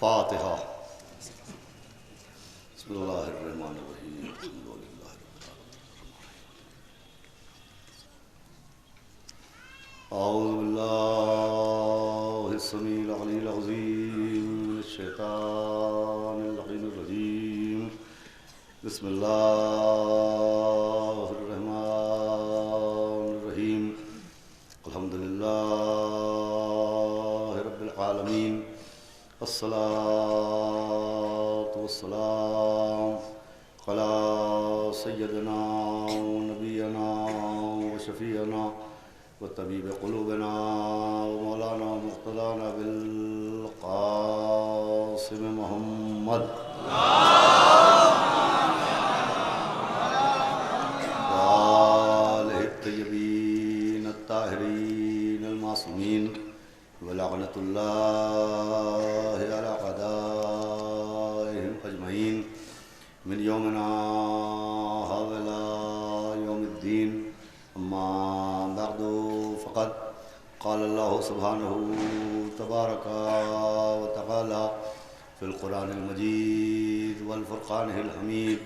فاتحہ۔ بسم اللہ الرحمن الرحیم، الحمد للہ رب العالمین۔ اعوذ باللہ السمیع العلیم العظیم من الشیطان اللعین الرجیم۔ بسم اللہ الرحمن الرحیم، الحمد للہ رب العالمین، الصلاۃ والسلام علی سیدنا و نبینا و شفیعنا و طبیب قلوبنا و مولانا مقتدانا بالقاسم محمد وآلہ الطیبین الطاہرین المعصومین ولعنۃ اللہ علی اعدائہم اجمعین من یومنا ھذا الی یوم الدین۔ اما بعد فقد قال اللہ سبحانہ تبارک و تعالی فی القرآن المجید والفرقان الحمید۔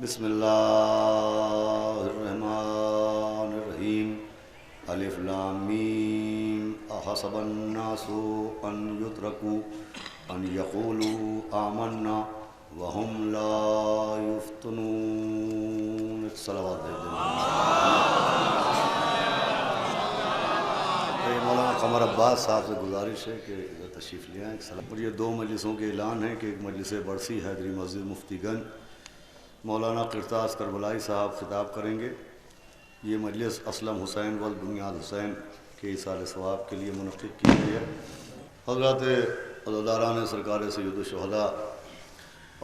بسم اللہ الرحمن الرحیم۔ الف لام میم احسب الناس ان یترکوا ان یقولوا آمنا وهم لا یفتنون۔ صلوات بھیج دیں۔ مولانا قمر عباس صاحب سے گزارش ہے کہ ادھر تشریف لے آئیں۔ اور یہ دو مجلسوں کے اعلان ہیں کہ ایک مجلس برسی حیدری مسجد مفتی گنج، مولانا قرطاس کربلائی صاحب خطاب کریں گے۔ یہ مجلس اسلم حسین ولد بنیاد حسین کے ایصال ثواب کے لیے منعقد کی گئی ہے۔ حضرات عزاداران سرکار سید الشہداء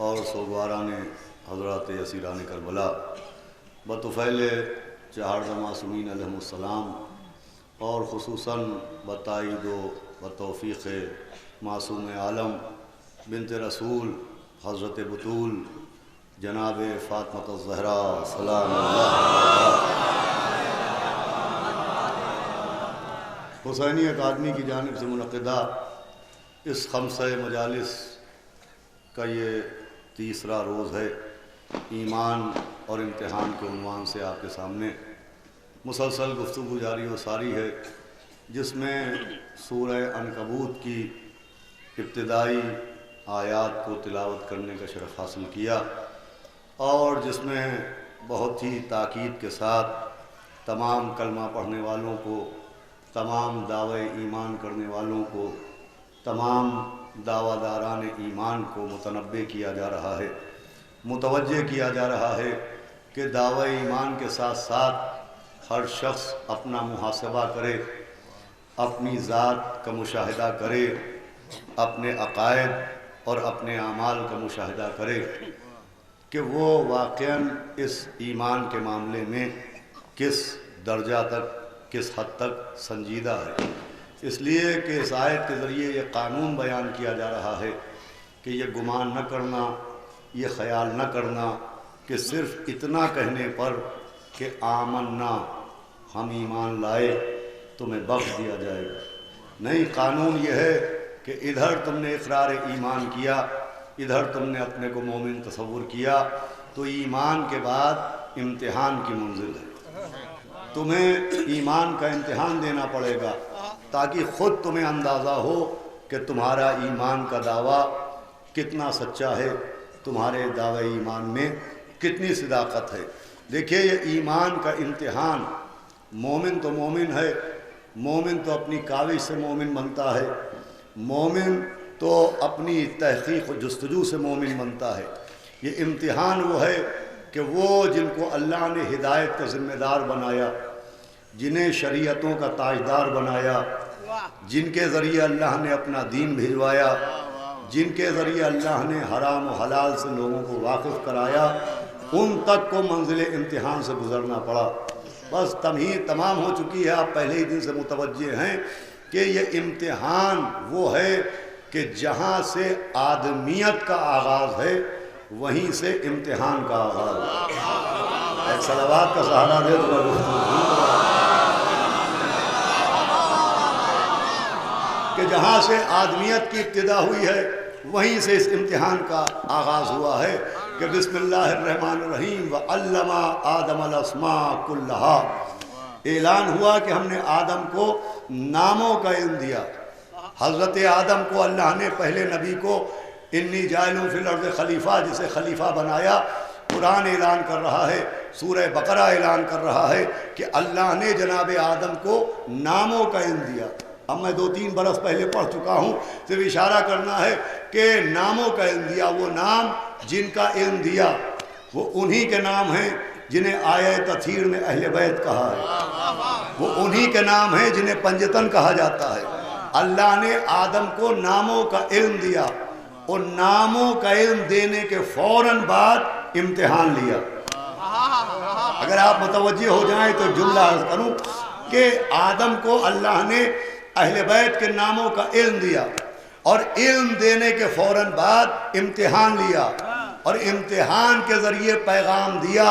اور سوگواران حضرات اسیران کربلا بطفیل چہاردہ معصومین علیہم السلام اور خصوصاً بتائید و بتوفیق معصوم عالم بنت رسول حضرت بطول جناب فاطمہ الزہرا سلام اللہ حسینی اکادمی کی جانب سے منعقدہ اس خمسہ مجالس کا یہ تیسرا روز ہے۔ ایمان اور امتحان کے عنوان سے آپ کے سامنے مسلسل گفتگو جاری و ساری ہے، جس میں سورہ عنکبوت کی ابتدائی آیات کو تلاوت کرنے کا شرف حاصل کیا، اور جس میں بہت ہی تاکید کے ساتھ تمام کلمہ پڑھنے والوں کو، تمام دعوی ایمان کرنے والوں کو، تمام دعویٰ داران ایمان کو متنبہ کیا جا رہا ہے، متوجہ کیا جا رہا ہے کہ دعوی ایمان کے ساتھ ساتھ ہر شخص اپنا محاسبہ کرے، اپنی ذات کا مشاہدہ کرے، اپنے عقائد اور اپنے اعمال کا مشاہدہ کرے کہ وہ واقعاً اس ایمان کے معاملے میں کس درجہ تک، کس حد تک سنجیدہ ہے۔ اس لیے کہ اس آیت کے ذریعے یہ قانون بیان کیا جا رہا ہے کہ یہ گمان نہ کرنا، یہ خیال نہ کرنا کہ صرف اتنا کہنے پر کہ آمنا، ہم ایمان لائے، تمہیں بخش دیا جائے گا۔ نہیں، قانون یہ ہے کہ ادھر تم نے اقرار ایمان کیا، ادھر تم نے اپنے کو مومن تصور کیا، تو ایمان کے بعد امتحان کی منزل ہے۔ تمہیں ایمان کا امتحان دینا پڑے گا تاکہ خود تمہیں اندازہ ہو کہ تمہارا ایمان کا دعویٰ کتنا سچا ہے، تمہارے دعوی ایمان میں کتنی صداقت ہے۔ دیکھیے، یہ ایمان کا امتحان، مومن تو مومن ہے، مومن تو اپنی کاوش سے مومن بنتا ہے، مومن تو اپنی تحقیق و جستجو سے مومن بنتا ہے۔ یہ امتحان وہ ہے کہ وہ جن کو اللہ نے ہدایت کا ذمہ دار بنایا، جنہیں شریعتوں کا تاجدار بنایا، جن کے ذریعے اللہ نے اپنا دین بھیجوایا، جن کے ذریعے اللہ نے حرام و حلال سے لوگوں کو واقف کرایا، ان تک کو منزل امتحان سے گزرنا پڑا۔ بس تمہید تمام ہو چکی ہے، آپ پہلے ہی دن سے متوجہ ہیں کہ یہ امتحان وہ ہے کہ جہاں سے آدمیت کا آغاز ہے وہیں سے امتحان کا آغاز ہے۔ ایک صلوات کا سہارا دے دو۔ کہ جہاں سے آدمیت کی ابتدا ہوئی ہے وہیں سے اس امتحان کا آغاز ہوا ہے کہ بسم اللہ الرحمن الرحیم وعلم آدم الاسماء کلہا، اعلان ہوا کہ ہم نے آدم کو ناموں کا علم دیا۔ حضرت آدم کو اللہ نے پہلے نبی کو انی جاعل فی الارض خلیفہ، جسے خلیفہ بنایا۔ قرآن اعلان کر رہا ہے، سورہ بقرہ اعلان کر رہا ہے کہ اللہ نے جناب آدم کو ناموں کا علم دیا۔ اب میں 2-3 برس پہلے پڑھ چکا ہوں، صرف اشارہ کرنا ہے کہ ناموں کا علم دیا۔ وہ نام جن کا علم دیا وہ انہی کے نام ہیں جنہیں آیہ تطہیر میں اہل بیت کہا ہے، وہ انہی کے نام ہیں جنہیں پنجتن کہا جاتا ہے۔ اللہ نے آدم کو ناموں کا علم دیا اور ناموں کا علم دینے کے فوراً بعد امتحان لیا۔ اگر آپ متوجہ ہو جائیں تو جملہ عرض کروں کہ آدم کو اللہ نے اہل بیت کے ناموں کا علم دیا اور علم دینے کے فوراً بعد امتحان لیا، اور امتحان کے ذریعے پیغام دیا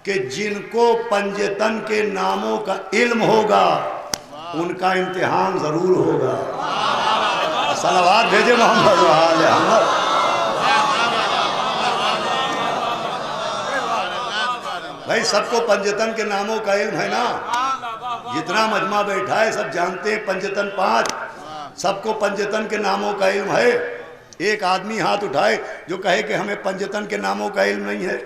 کہ جن کو پنجتن کے ناموں کا علم ہوگا ان کا امتحان ضرور ہوگا۔ صلوات بھیجے محمد و آل محمد۔ بھائی سب کو پنجتن کے ناموں کا علم ہے نا، جتنا مجمع بیٹھا ہے سب جانتے ہیں پنجتن 5، سب کو پنجتن کے ناموں کا علم ہے۔ ایک آدمی ہاتھ اٹھائے جو کہے کہ ہمیں پنجتن کے ناموں کا علم نہیں ہے۔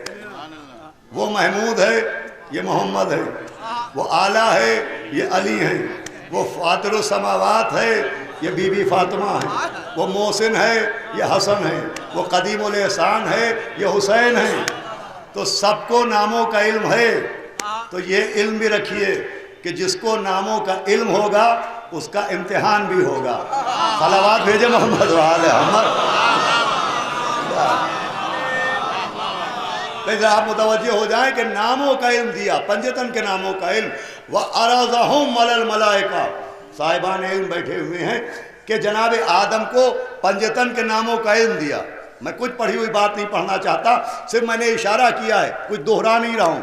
وہ محمود ہے، یہ محمد ہے، وہ اعلیٰ ہے، یہ علی ہے، وہ فاطر السماوات ہے، یہ بی بی فاطمہ ہے، وہ محسن ہے، یہ حسن ہے، وہ قدیم الاحسان ہے، یہ حسین ہے۔ تو سب کو ناموں کا علم ہے، تو یہ علم بھی رکھیے کہ جس کو ناموں کا علم ہوگا اس کا امتحان بھی ہوگا۔ صلوات بھیجے محمد و آل محمد۔ لیکن آپ متوجہ ہو جائیں کہ ناموں کا علم دیا، پنجتن کے ناموں کا علم۔ وَأَرَضَهُمْ عَلَى الْمَلَائِكَةِ، صاحبان علم بیٹھے ہوئے ہیں کہ جناب آدم کو پنجتن کے ناموں کا علم دیا۔ میں کچھ پڑھی ہوئی بات نہیں پڑھنا چاہتا، صرف میں نے اشارہ کیا ہے، کچھ دوہرا نہیں رہا ہوں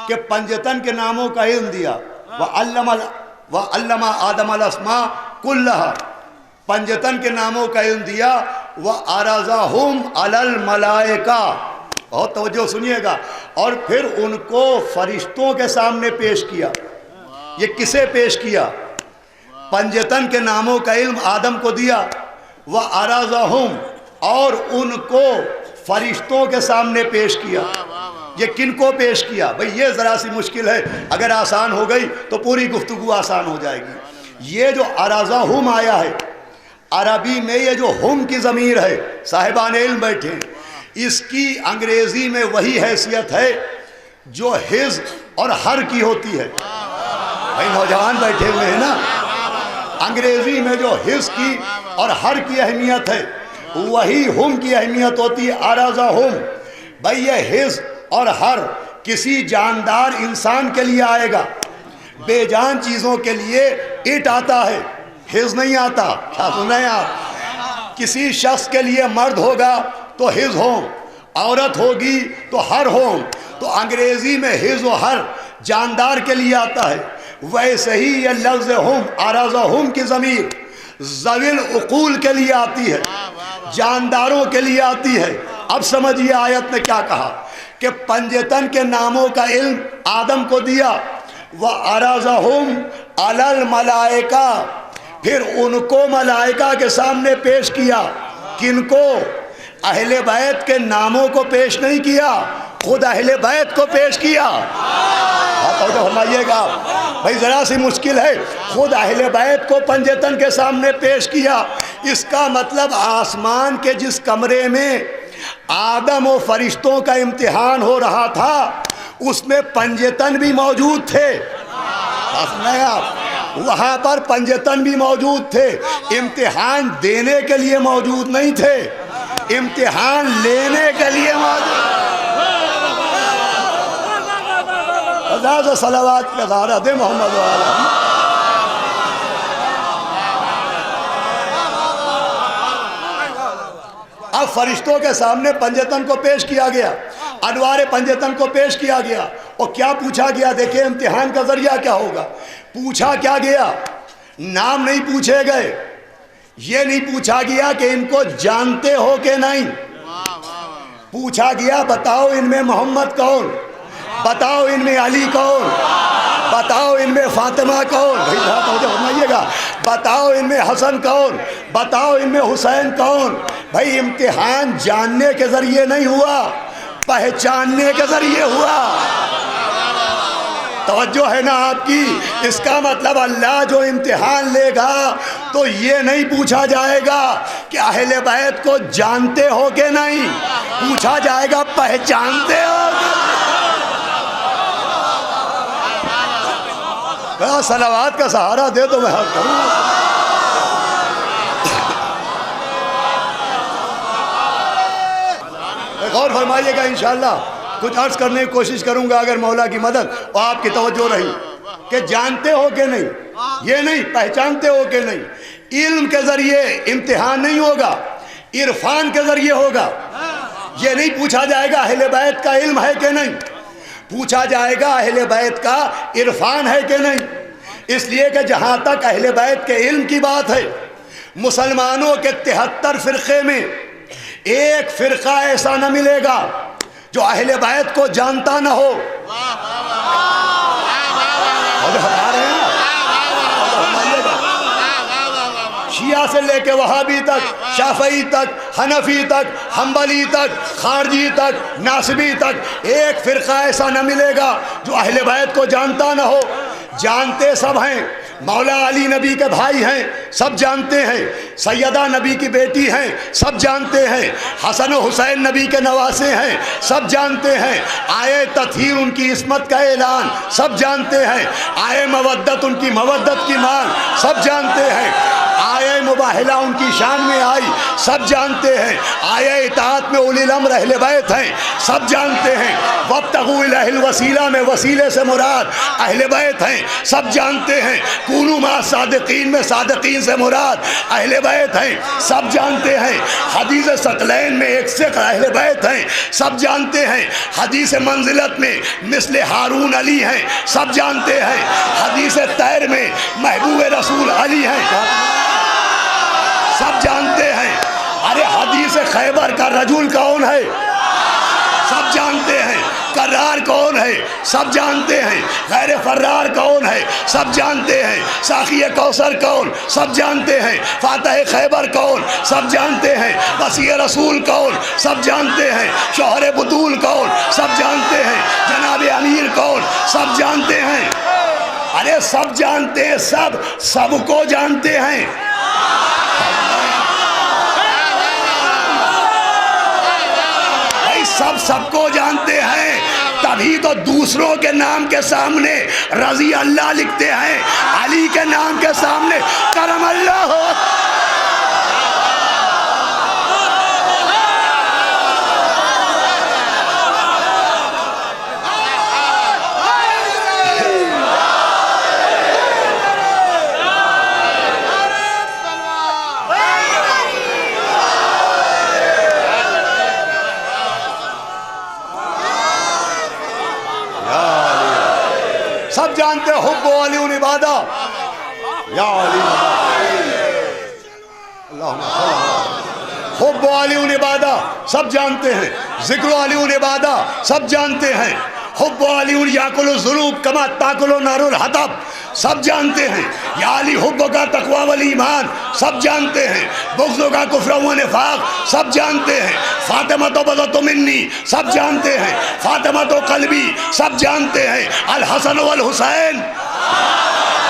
کہ پنجتن کے ناموں کا علم دیا۔ وَعَلَّمَ آدَمَ الْأَسْمَاءَ كُلَّهَا، پنجتن کے ناموں کا علم دیا۔ وَأَرَضَهُمْ عَلَى الْمَلَائِكَةِ، بہت توجہ سنیے گا، اور پھر ان کو فرشتوں کے سامنے پیش کیا۔ یہ کسے پیش کیا؟ پنجتن کے ناموں کا علم آدم کو دیا، وَأَرَضَهُمْ، اور ان کو فرشتوں کے سامنے پیش کیا۔ یہ کن کو پیش کیا؟ بھئی یہ ذرا سی مشکل ہے، اگر آسان ہو گئی تو پوری گفتگو آسان ہو جائے گی۔ یہ جو اَرَضَهُمْ آیا ہے، عربی میں یہ جو ہم کی ضمیر ہے، صاحبان علم بیٹھے ہیں، اس کی انگریزی میں وہی حیثیت ہے جو حز اور ہر کی ہوتی ہے۔ بھئی نوجوان بیٹھے ہوئے ہیں نا، انگریزی میں جو حز کی اور ہر کی اہمیت ہے وہی ہم کی اہمیت ہوتی ہے، اَرَضَهُمْ۔ بھئی یہ حز اور ہر کسی جاندار انسان کے لیے آئے گا، بے جان چیزوں کے لیے اٹ آتا ہے، حز نہیں آتا۔ کیا سن رہے ہیں آپ؟ کسی شخص کے لیے مرد ہوگا تو حز ہوم، عورت ہوگی تو ہر ہوم۔ تو انگریزی میں حز و ہر جاندار کے لیے آتا ہے، ویسے ہی یہ لفظ ہم، اَرَضَهُمْ کی ضمیر ذوی العقول کے لیے آتی ہے، جانداروں کے لیے آتی ہے۔ اب سمجھیے آیت نے کیا کہا کہ پنجتن کے ناموں کا علم آدم کو دیا، وَأَرَضَهُمْ عَلَى الْمَلَائِكَةِ، پھر ان کو ملائکہ کے سامنے پیش کیا۔ کن کو؟ اہل بیت کے ناموں کو پیش نہیں کیا، خود اہل بیت کو پیش کیا۔ فرمائیے گا بھائی ذرا سی مشکل ہے، خود اہل بیت کو پنجتن کے سامنے پیش کیا۔ اس کا مطلب آسمان کے جس کمرے میں آدم و فرشتوں کا امتحان ہو رہا تھا اس میں پنجتن بھی موجود تھے۔ وہاں پر پنجتن بھی موجود تھے، امتحان دینے کے لیے موجود نہیں تھے، امتحان لینے کے لیے موجود۔ ازاز صلوات کا دارہ دے محمد والا۔ اب فرشتوں کے سامنے پنجتن کو پیش کیا گیا، انوار پنجتن کو پیش کیا گیا، اور کیا پوچھا گیا؟ دیکھیں امتحان کا ذریعہ کیا ہوگا۔ پوچھا کیا گیا؟ نام نہیں پوچھے گئے، یہ نہیں پوچھا گیا کہ ان کو جانتے ہو کہ نہیں، پوچھا گیا بتاؤ ان میں محمد کون، بتاؤ ان میں علی کون، بتاؤ ان میں فاطمہ کون، بھائی توجہ فرمائیے گا، بتاؤ ان میں حسن کون، بتاؤ ان میں حسین کون۔ بھائی امتحان جاننے کے ذریعے نہیں ہوا، پہچاننے کے ذریعے ہوا۔ توجہ ہے نا آپ کی؟ اس کا مطلب اللہ جو امتحان لے گا تو یہ نہیں پوچھا جائے گا کہ اہل بیت کو جانتے ہو کہ نہیں، پوچھا جائے گا پہچانتے ہو۔ صلوات کا سہارا دے تو میں حق کروں۔ غور فرمائیے گا، انشاءاللہ کچھ عرض کرنے کی کوشش کروں گا اگر مولا کی مدد اور آپ کی توجہ رہی، کہ جانتے ہو کہ نہیں، یہ نہیں پہچانتے ہو کہ نہیں۔ علم کے ذریعے امتحان نہیں ہوگا، عرفان کے ذریعے ہوگا۔ یہ نہیں پوچھا جائے گا اہل بیت کا علم ہے کہ نہیں، پوچھا جائے گا اہل بیت کا عرفان ہے کہ نہیں۔ اس لیے کہ جہاں تک اہل بیت کے علم کی بات ہے، مسلمانوں کے 73 فرقے میں ایک فرقہ ایسا نہ ملے گا جو اہل بیت کو جانتا نہ ہو۔ شیعہ سے لے کے وہابی تک، شافعی تک، حنفی تک، حنبلی تک، خارجی تک، ناصبی تک، ایک فرقہ ایسا نہ ملے گا جو اہل بیت کو جانتا نہ ہو۔ جانتے سب ہیں، مولا علی نبی کے بھائی ہیں، سب جانتے ہیں، سیدہ نبی کی بیٹی ہیں، سب جانتے ہیں، حسن و حسین نبی کے نواسے ہیں، سب جانتے ہیں، آئے تطہیر ان کی عصمت کا اعلان، سب جانتے ہیں، آئے مودت ان کی مودت کی مانگ، سب جانتے ہیں، آئے مباہلہ ان کی شان میں آئی، سب جانتے ہیں، آئے اطاعت میں اولی الامر اہل بیت ہیں، سب جانتے ہیں، وابتغوا الیہ الوسیلہ میں وسیلے سے مراد اہل بیت ہیں، سب جانتے ہیں، کونوا مع صادقین میں صادقین سے مراد اہل بیت ہیں، سب جانتے ہیں، حدیث ثقلین میں ایک سے اہل بیت ہیں، سب جانتے ہیں، حدیث منزلت میں مثل ہارون علی ہیں، سب جانتے ہیں، حدیث طیر میں محبوب رسول علی ہیں، سب جانتے ہیں۔ ارے حدیث خیبر کا رجل کون ہے، سب جانتے ہیں، کرار کون ہے، سب جانتے ہیں، غیر فرار کون ہے، سب جانتے ہیں، ساقی کوثر کون، سب جانتے ہیں، فاتح خیبر کون، سب جانتے ہیں، وصی رسول کون، سب جانتے ہیں، شوہر بطول کون، سب جانتے ہیں، جناب امیر کون، سب جانتے ہیں۔ ارے سب جانتے ہیں، سب کو جانتے ہیں۔ سب کو جانتے ہیں، تبھی تو دوسروں کے نام کے سامنے رضی اللہ لکھتے ہیں، علی کے نام کے سامنے کرم اللہ ہو۔ سب جانتے حب علی عبادہ، یا علی اللہم حب علی عبادہ، سب جانتے ہیں، ذکر علی عبادہ، سب جانتے ہیں، حب علی یاکل الذنوب کما تاکل نار الحطب، سب جانتے ہیں، یا علی حب کا تقوی والایمان، سب جانتے ہیں، بغض کا کفر و نفاق، سب جانتے ہیں، فاطمہ تو بدت منی، سب جانتے ہیں، فاطمہ تو قلبی، سب جانتے ہیں، الحسن والحسین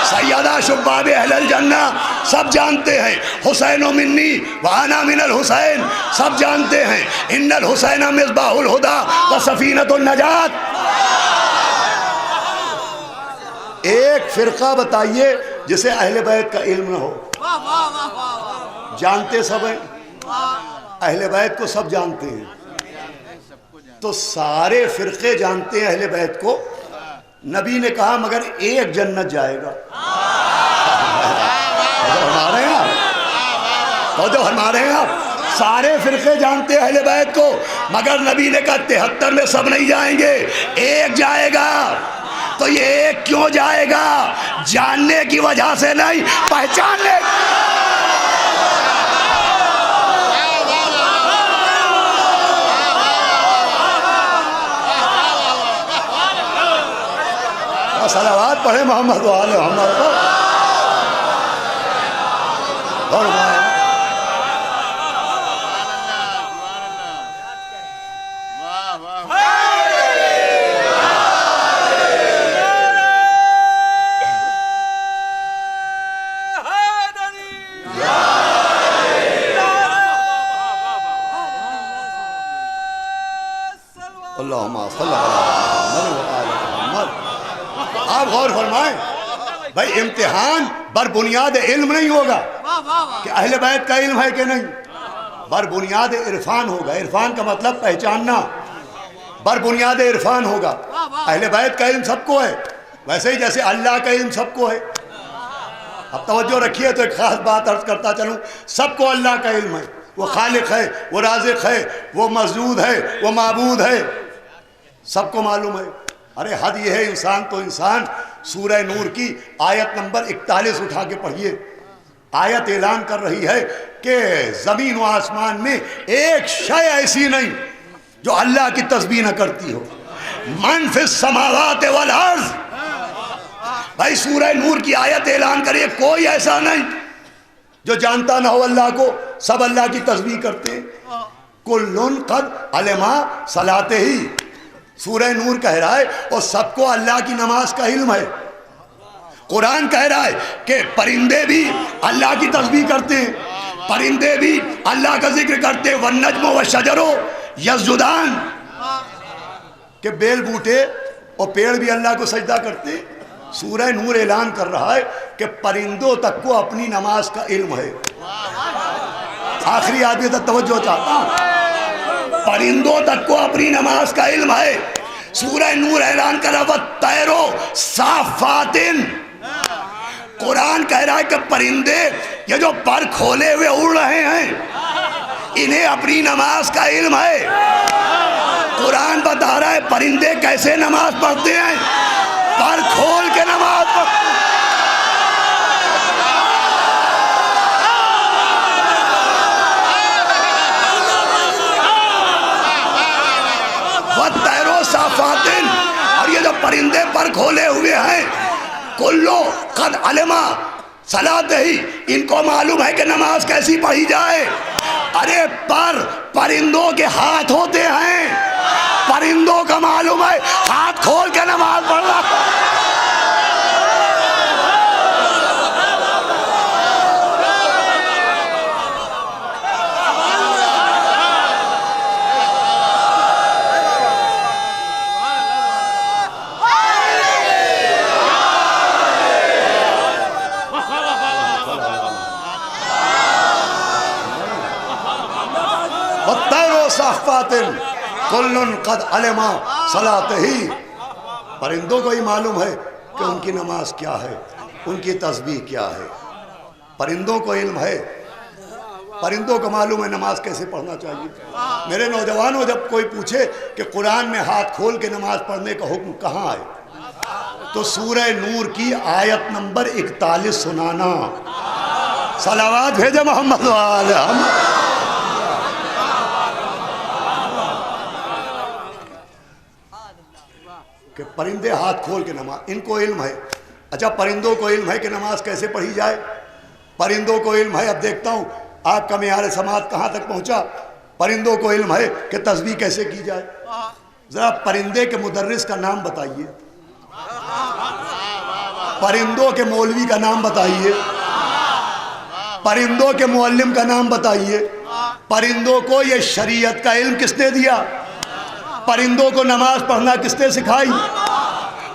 سیدہ شباب اہل الجنہ، سب جانتے ہیں، حسین منی وانا من الحسین، سب جانتے ہیں، ان الحسین مصباح الہدی و سفینۃ النجات۔ ایک فرقہ بتائیے جسے اہل بیت کا علم نہ ہو، جانتے سب ہیں، اہل بیت کو سب جانتے ہیں، تو سارے فرقے جانتے ہیں اہل بیت کو۔ نبی نے کہا مگر ایک جنت جائے گا، ہمارے ہیں آپ تو جو ہمارے ہیں آپ سارے فرقے جانتے ہیں اہل بیت کو، مگر نبی نے کہا 73 میں سب نہیں جائیں گے، ایک جائے گا۔ تو یہ ایک کیوں جائے گا؟ جاننے کی وجہ سے نہیں، پہچاننے اور صلوات پڑھے محمد و آل محمد پر. فرمائے اللہم صلی اللہ علیہ وسلم. آپ غور فرمائیں بھائی، امتحان بر بنیاد علم نہیں ہوگا کہ اہل بیت کا علم ہے کہ نہیں، بر بنیاد عرفان ہوگا. عرفان کا مطلب پہچاننا، بر بنیاد عرفان ہوگا. اہل بیت کا علم سب کو ہے، ویسے ہی جیسے اللہ کا علم سب کو ہے. اب توجہ رکھیے تو ایک خاص بات عرض کرتا چلوں، سب کو اللہ کا علم ہے. وہ خالق ہے، وہ رازق ہے، وہ مسجود ہے، وہ معبود ہے، سب کو معلوم ہے. ارے حد یہ ہے، انسان تو انسان. سورہ نور کی آیت نمبر 41 اٹھا کے پڑھیے. آیت اعلان کر رہی ہے کہ زمین و آسمان میں ایک شے ایسی نہیں جو اللہ کی تسبیح نہ کرتی ہو. من فی السماوات والارض. بھائی سورہ نور کی آیت اعلان کریے، کوئی ایسا نہیں جو جانتا نہ ہو اللہ کو. سب اللہ کی تسبیح کرتے ہیں. کلن قد علم صلاتے ہی. سورہ نور کہہ رہا ہے اور سب کو اللہ کی نماز کا علم ہے. قرآن کہہ رہا ہے کہ پرندے بھی اللہ کی تسبیح کرتے ہیں، پرندے بھی اللہ کا ذکر کرتے ہیں. والنجم والشجر یسجدان. کہ بیل بوٹے اور پیڑ بھی اللہ کو سجدہ کرتے ہیں. سورہ نور اعلان کر رہا ہے کہ پرندوں تک کو اپنی نماز کا علم ہے. آخری آدمی تک توجہ چاہتا ہوں، پرندوں تک کو اپنی نماز کا علم ہے. سورہ نور اعلان کر رہا والطیر صافات. قرآن کہہ رہا ہے کہ پرندے یہ جو پر کھولے ہوئے اڑ رہے ہیں انہیں اپنی نماز کا علم ہے. قرآن بتا رہا ہے پرندے کیسے نماز پڑھتے ہیں، پر کھول کے نماز پڑھتے ہیں. صافاتن. اور یہ جو پرندے پر کھولے ہوئے ہیں، کلو قد علما صلاتے ہی، ان کو معلوم ہے کہ نماز کیسی پڑھی جائے. ارے پرندوں کے ہاتھ ہوتے ہیں، پرندوں کا معلوم ہے ہاتھ کھول کے نماز پڑھنا. کلن قد علم صلاتے ہی. پرندوں کو ہی معلوم ہے کہ ان کی نماز کیا ہے، ان کی تسبیح کیا ہے. پرندوں کو علم ہے، پرندوں کو معلوم ہے نماز کیسے پڑھنا چاہیے. میرے نوجوانوں، جب کوئی پوچھے کہ قرآن میں ہاتھ کھول کے نماز پڑھنے کا حکم کہاں ہے، تو سورہ نور کی آیت نمبر 41 سنانا. صلوات بھیجے محمد والے. کہ پرندے ہاتھ کھول کے نماز، ان کو علم ہے. اچھا پرندوں کو علم ہے کہ نماز کیسے پڑھی جائے، پرندوں کو علم ہے. اب دیکھتا ہوں آپ کا معیار سماعت کہاں تک پہنچا. پرندوں کو علم ہے کہ تسبیح کیسے کی جائے. ذرا پرندے کے مدرس کا نام بتائیے، پرندوں کے مولوی کا نام بتائیے، پرندوں کے معلم کا نام بتائیے. پرندوں کو یہ شریعت کا علم کس نے دیا؟ پرندوں کو نماز پڑھنا کس نے سکھائی؟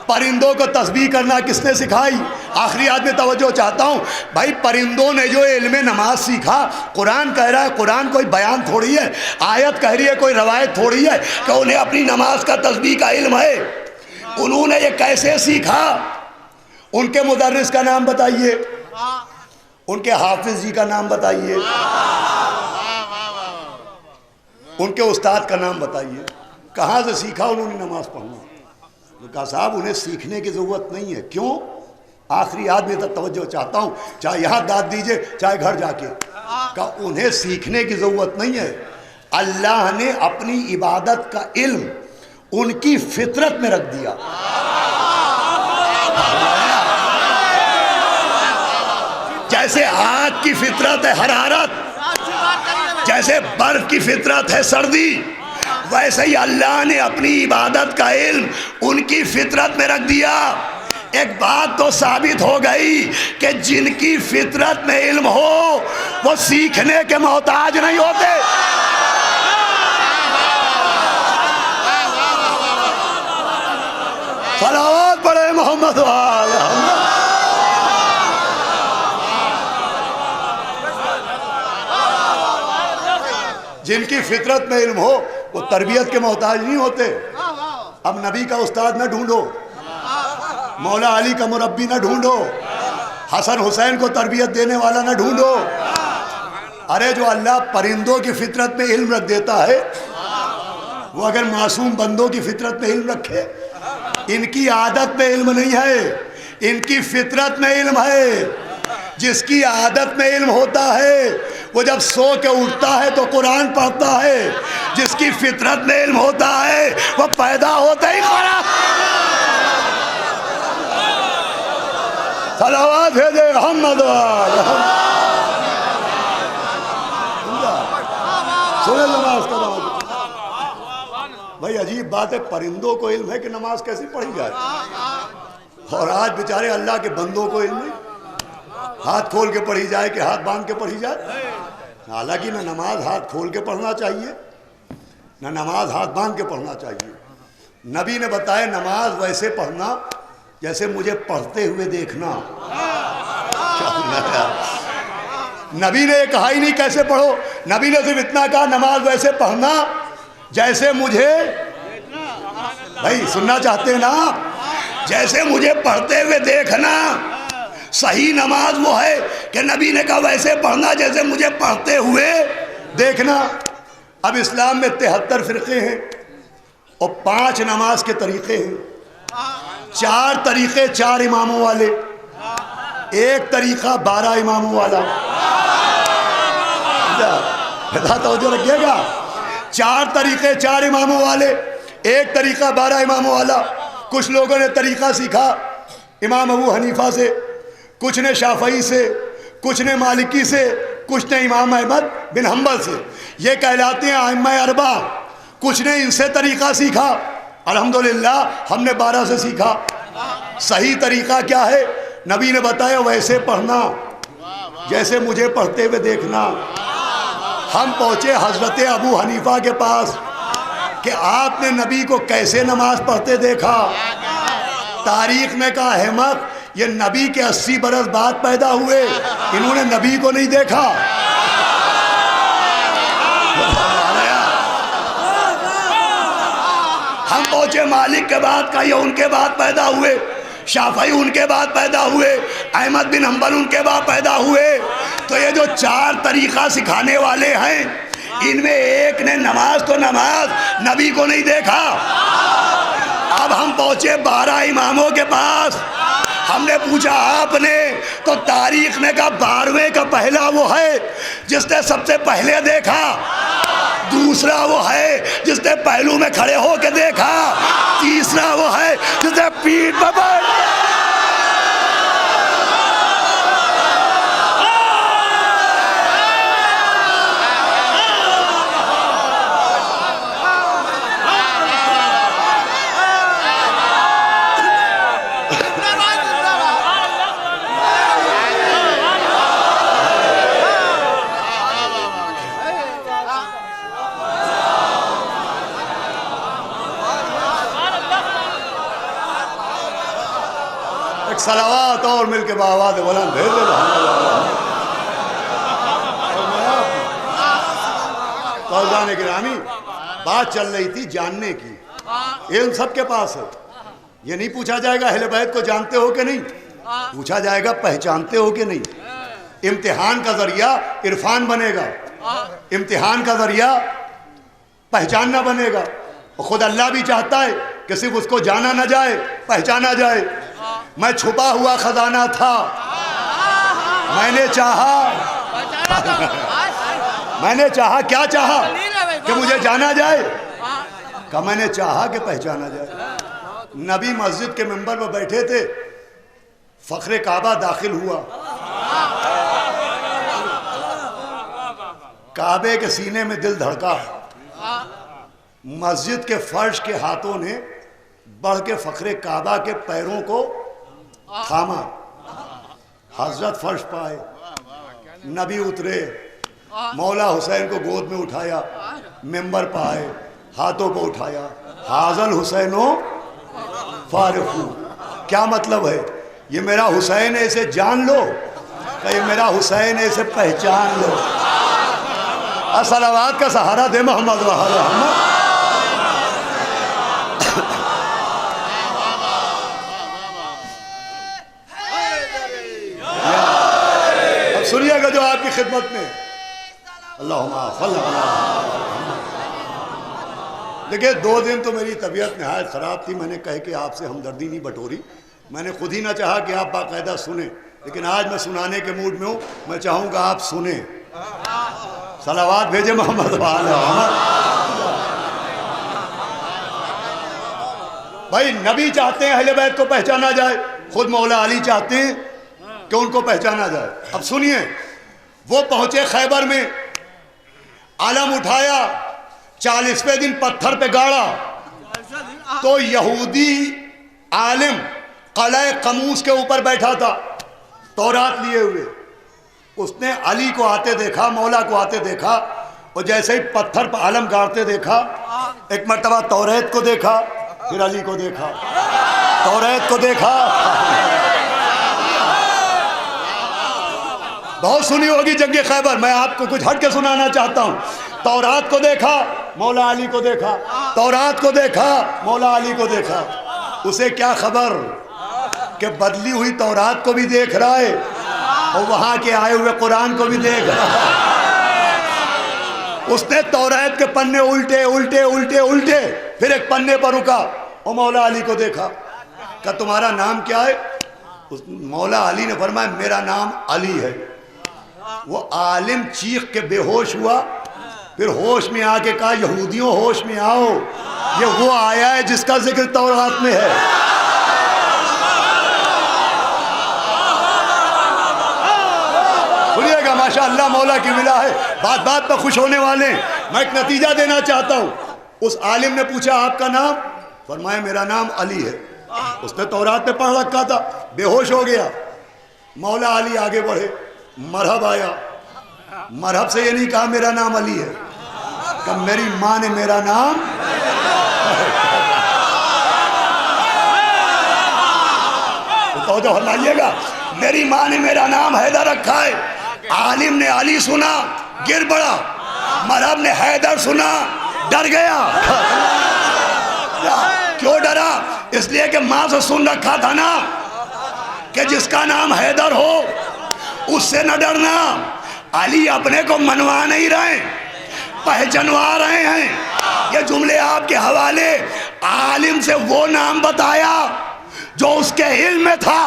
پرندوں کو تسبیح کرنا کس نے سکھائی؟ آخری آدمی توجہ چاہتا ہوں بھائی، پرندوں نے جو علم نماز سیکھا، قرآن کہہ رہا ہے، قرآن کوئی بیان تھوڑی ہے، آیت کہہ رہی ہے، کوئی روایت تھوڑی ہے کہ انہیں اپنی نماز کا تسبیح کا علم ہے. انہوں نے یہ کیسے سیکھا؟ ان کے مدرس کا نام بتائیے، ان کے حافظ جی کا نام بتائیے، ان کے استاد کا نام بتائیے. کہاں سے سیکھا انہوں نے نماز پڑھنا؟ تو کہا صاحب انہیں سیکھنے کی ضرورت نہیں ہے. کیوں؟ آخری آدمی تک توجہ چاہتا ہوں، چاہے یہاں داد دیجئے چاہے گھر جا کے. کہا انہیں سیکھنے کی ضرورت نہیں ہے، اللہ نے اپنی عبادت کا علم ان کی فطرت میں رکھ دیا. جیسے آگ کی فطرت ہے حرارت، جیسے برف کی فطرت ہے سردی، ویسے ہی اللہ نے اپنی عبادت کا علم ان کی فطرت میں رکھ دیا۔ ایک بات تو ثابت ہو گئی کہ جن کی فطرت میں علم ہو وہ سیکھنے کے محتاج نہیں ہوتے۔ صلوات پڑھے محمد وآلہ۔ جن کی فطرت میں علم ہو وہ تربیت کے محتاج نہیں ہوتے۔ اب نبی کا استاد نہ ڈھونڈو، مولا علی کا مربی نہ ڈھونڈو، حسن حسین کو تربیت دینے والا نہ ڈھونڈو۔ ارے جو اللہ پرندوں کی فطرت میں علم رکھ دیتا ہے وہ اگر معصوم بندوں کی فطرت میں علم رکھے، ان کی عادت میں علم نہیں ہے، ان کی فطرت میں علم ہے۔ جس کی عادت میں علم ہوتا ہے وہ جب سو کے اٹھتا ہے تو قرآن پڑھتا ہے، جس کی فطرت میں علم ہوتا ہے وہ پیدا ہوتا ہی قرآن۔ صلوات بھیجے محمد وآلہ۔ سنیں نماز کا نماز۔ بھائی عجیب بات ہے، پرندوں کو علم ہے کہ نماز کیسے پڑھی جائے، اور آج بیچارے اللہ کے بندوں کو علم نہیں، ہاتھ کھول کے پڑھی جائے کہ ہاتھ باندھ کے پڑھی جائے۔ حالانکہ نہ نماز ہاتھ کھول کے پڑھنا چاہیے نہ نماز ہاتھ باندھ کے پڑھنا چاہیے۔ نبی نے بتایا نماز ویسے پڑھنا جیسے مجھے پڑھتے ہوئے دیکھنا۔ نبی نے یہ کہا ہی نہیں کیسے پڑھو، نبی نے صرف اتنا کہا نماز ویسے پڑھنا جیسے مجھے، بھائی سننا چاہتے ہیں نا، جیسے مجھے پڑھتے ہوئے دیکھنا۔ صحیح نماز وہ ہے کہ نبی نے کہا ویسے پڑھنا جیسے مجھے پڑھتے ہوئے دیکھنا۔ اب اسلام میں 73 فرقے ہیں اور 5 نماز کے طریقے ہیں، 4 طریقے 4 اماموں والے، 1 طریقہ 12 اماموں والا۔ توجہ رکھیے گا، 4 طریقے 4 اماموں والے، 1 طریقہ 12 اماموں والا۔ کچھ لوگوں نے طریقہ سیکھا امام ابو حنیفہ سے، کچھ نے شافعی سے، کچھ نے مالکی سے، کچھ نے امام احمد بن حنبل سے، یہ کہلاتے ہیں ائمہ اربعہ۔ کچھ نے ان سے طریقہ سیکھا، الحمدللہ ہم نے 12 سے سیکھا۔ صحیح طریقہ کیا ہے؟ نبی نے بتایا ویسے پڑھنا جیسے مجھے پڑھتے ہوئے دیکھنا۔ ہم پہنچے حضرت ابو حنیفہ کے پاس کہ آپ نے نبی کو کیسے نماز پڑھتے دیکھا؟ تاریخ میں کہا احمد یہ نبی کے 80 برس بعد پیدا ہوئے، انہوں نے نبی کو نہیں دیکھا۔ ہم پہنچے مالک کے بعد کا، یہ ان کے بعد پیدا ہوئے، شافعی ان کے بعد پیدا ہوئے، احمد بن حنبل ان کے بعد پیدا ہوئے۔ تو یہ جو 4 طریقہ سکھانے والے ہیں ان میں ایک نے نماز تو نماز نبی کو نہیں دیکھا۔ اب ہم پہنچے 12 اماموں کے پاس، ہم نے پوچھا آپ نے، تو تاریخ نے کہا 12ویں کا پہلا وہ ہے جس نے سب سے پہلے دیکھا، دوسرا وہ ہے جس نے پہلو میں کھڑے ہو کے دیکھا، تیسرا وہ ہے جس نے پیٹھ پر بیٹھ۔ صلوات اور مل کے بآواز بلند بھیج دے محمد۔ گرامی بات چل رہی تھی جاننے کی، علم سب کے پاس ہے، یہ نہیں پوچھا جائے گا اہل بیت کو جانتے ہو کہ نہیں، پوچھا جائے گا پہچانتے ہو کہ نہیں۔ امتحان کا ذریعہ عرفان بنے گا، امتحان کا ذریعہ پہچاننا بنے گا، اور خود اللہ بھی چاہتا ہے کہ صرف اس کو جانا نہ جائے پہچانا جائے۔ میں چھپا ہوا خزانہ تھا، میں نے چاہا کیا چاہا کہ مجھے جانا جائے، کہ میں نے چاہا کہ پہچانا جائے۔ نبی مسجد کے منبر پر بیٹھے تھے، فخر کعبہ داخل ہوا، کعبے کے سینے میں دل دھڑکا، مسجد کے فرش کے ہاتھوں نے بڑھ کے فخر کعبہ کے پیروں کو تھاما، حضرت فرش پائے، نبی اترے، مولا حسین کو گود میں اٹھایا، ممبر پائے، ہاتھوں کو اٹھایا، حاضل حسینو فارغو۔ کیا مطلب ہے؟ یہ میرا حسین ہے، اسے جان لو، کہ یہ میرا حسین ہے، اسے پہچان لو۔ صلوات کا سہارا دے محمد وحال محمد۔ اب سنیے گا جو آپ کی خدمت میں، اللہم صل علی محمد۔ دیکھیں 2 دن تو میری طبیعت نہایت خراب تھی، میں نے کہہ کہ آپ سے ہمدردی نہیں بٹوری، میں نے خود ہی نہ چاہا کہ آپ باقاعدہ سنیں، لیکن آج میں سنانے کے موڈ میں ہوں، میں چاہوں گا آپ سنیں۔ صلوات بھیجے محمد وعلی محمد۔ بھائی نبی چاہتے ہیں اہل بیت کو پہچانا جائے، خود مولا علی چاہتے ہیں کہ ان کو پہچانا جائے۔ اب سنیے، وہ پہنچے خیبر میں، علم اٹھایا، 40ویں دن پتھر پہ گاڑا، تو یہودی عالم قلعہ قموس کے اوپر بیٹھا تھا تورات لیے ہوئے، اس نے علی کو آتے دیکھا، مولا کو آتے دیکھا، اور جیسے ہی پتھر پہ علم گاڑتے دیکھا، ایک مرتبہ توریت کو دیکھا، پھر علی کو دیکھا، توریت کو دیکھا۔ بہت سنی ہوگی جنگ خیبر، میں آپ کو کچھ ہٹ کے سنانا چاہتا ہوں۔ تورات کو دیکھا، مولا علی کو دیکھا، تورات کو دیکھا، مولا علی کو دیکھا۔ اسے کیا خبر کہ بدلی ہوئی تورات کو بھی دیکھ رہا ہے اور وہاں کے آئے ہوئے قرآن کو بھی دیکھ رہا ہے۔ اس نے تورات کے پنے الٹے الٹے الٹے الٹے، پھر ایک پنے پر رکا اور مولا علی کو دیکھا کہ تمہارا نام کیا ہے؟ مولا علی نے فرمایا میرا نام علی ہے۔ وہ عالم چیخ کے بے ہوش ہوا، پھر ہوش میں آ کے کہا یہودیوں ہوش میں آؤ، یہ وہ آیا ہے جس کا ذکر تورات میں ہے۔ سنیے گا، ماشاءاللہ مولا کی ملا ہے، بات بات پر خوش ہونے والے ہیں۔ میں ایک نتیجہ دینا چاہتا ہوں۔ اس عالم نے پوچھا آپ کا نام؟ فرمایا میرا نام علی ہے۔ اس نے تورات میں پڑھ رکھا تھا، بے ہوش ہو گیا۔ مولا علی آگے بڑھے، مرحب آیا، مرحب سے یہ نہیں کہا میرا نام علی ہے، کہ میری ماں نے میرا نام توجہ فرمائیے گا، میری ماں نے میرا نام حیدر رکھا ہے۔ عالم نے علی سنا، گر پڑا، مرحب نے حیدر سنا، ڈر گیا۔ کیوں ڈرا؟ اس لیے کہ ماں سے سن رکھا تھا نا کہ جس کا نام حیدر ہو اس سے نہ ڈرنا۔ علی اپنے کو منوا نہیں رہے، پہچنوا رہے ہیں۔ یہ جملے آپ کے حوالے، عالم سے وہ نام بتایا جو اس کے علم میں تھا۔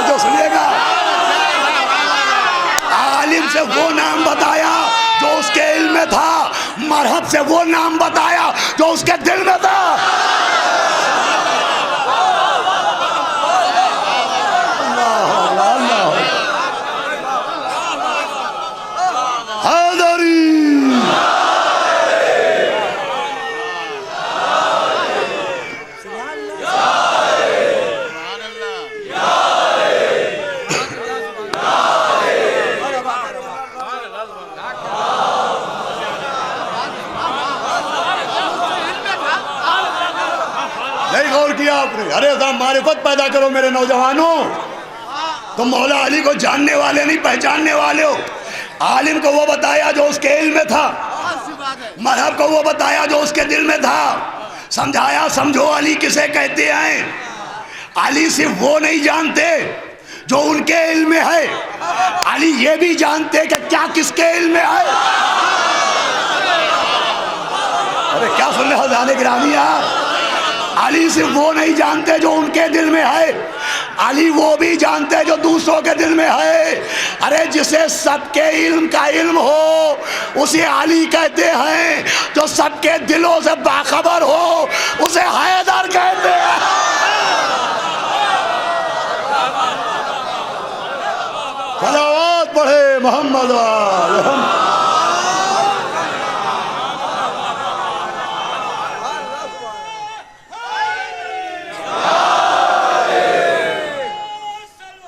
جو سنیے گا، عالم سے وہ نام بتایا جو اس کے علم میں تھا، مرحب سے وہ نام بتایا جو اس کے دل میں تھا۔ ارے معرفت پیدا کرو میرے نوجوانوں، تم مولا علی کو جاننے والے نہیں پہچاننے والے ہو۔ عالم کو وہ بتایا جو اس کے علم میں تھا، مرحب کو وہ بتایا جو اس کے دل میں تھا۔ سمجھایا سمجھو علی کسے کہتے ہیں۔ علی صرف وہ نہیں جانتے جو ان کے علم میں ہے، علی یہ بھی جانتے کہ کیا کس کے علم میں ہے۔ ارے کیا سن رہے حضرات گرامی یار، علی صرف وہ نہیں جانتے جو ان کے دل میں ہے، علی وہ بھی جانتے جو دوسروں کے دل میں ہے۔ ارے جسے سب کے علم کا علم ہو اسے علی کہتے ہیں، جو سب کے دلوں سے باخبر ہو اسے حیدر کہتے ہیں۔ چلو محمد و آل محمد۔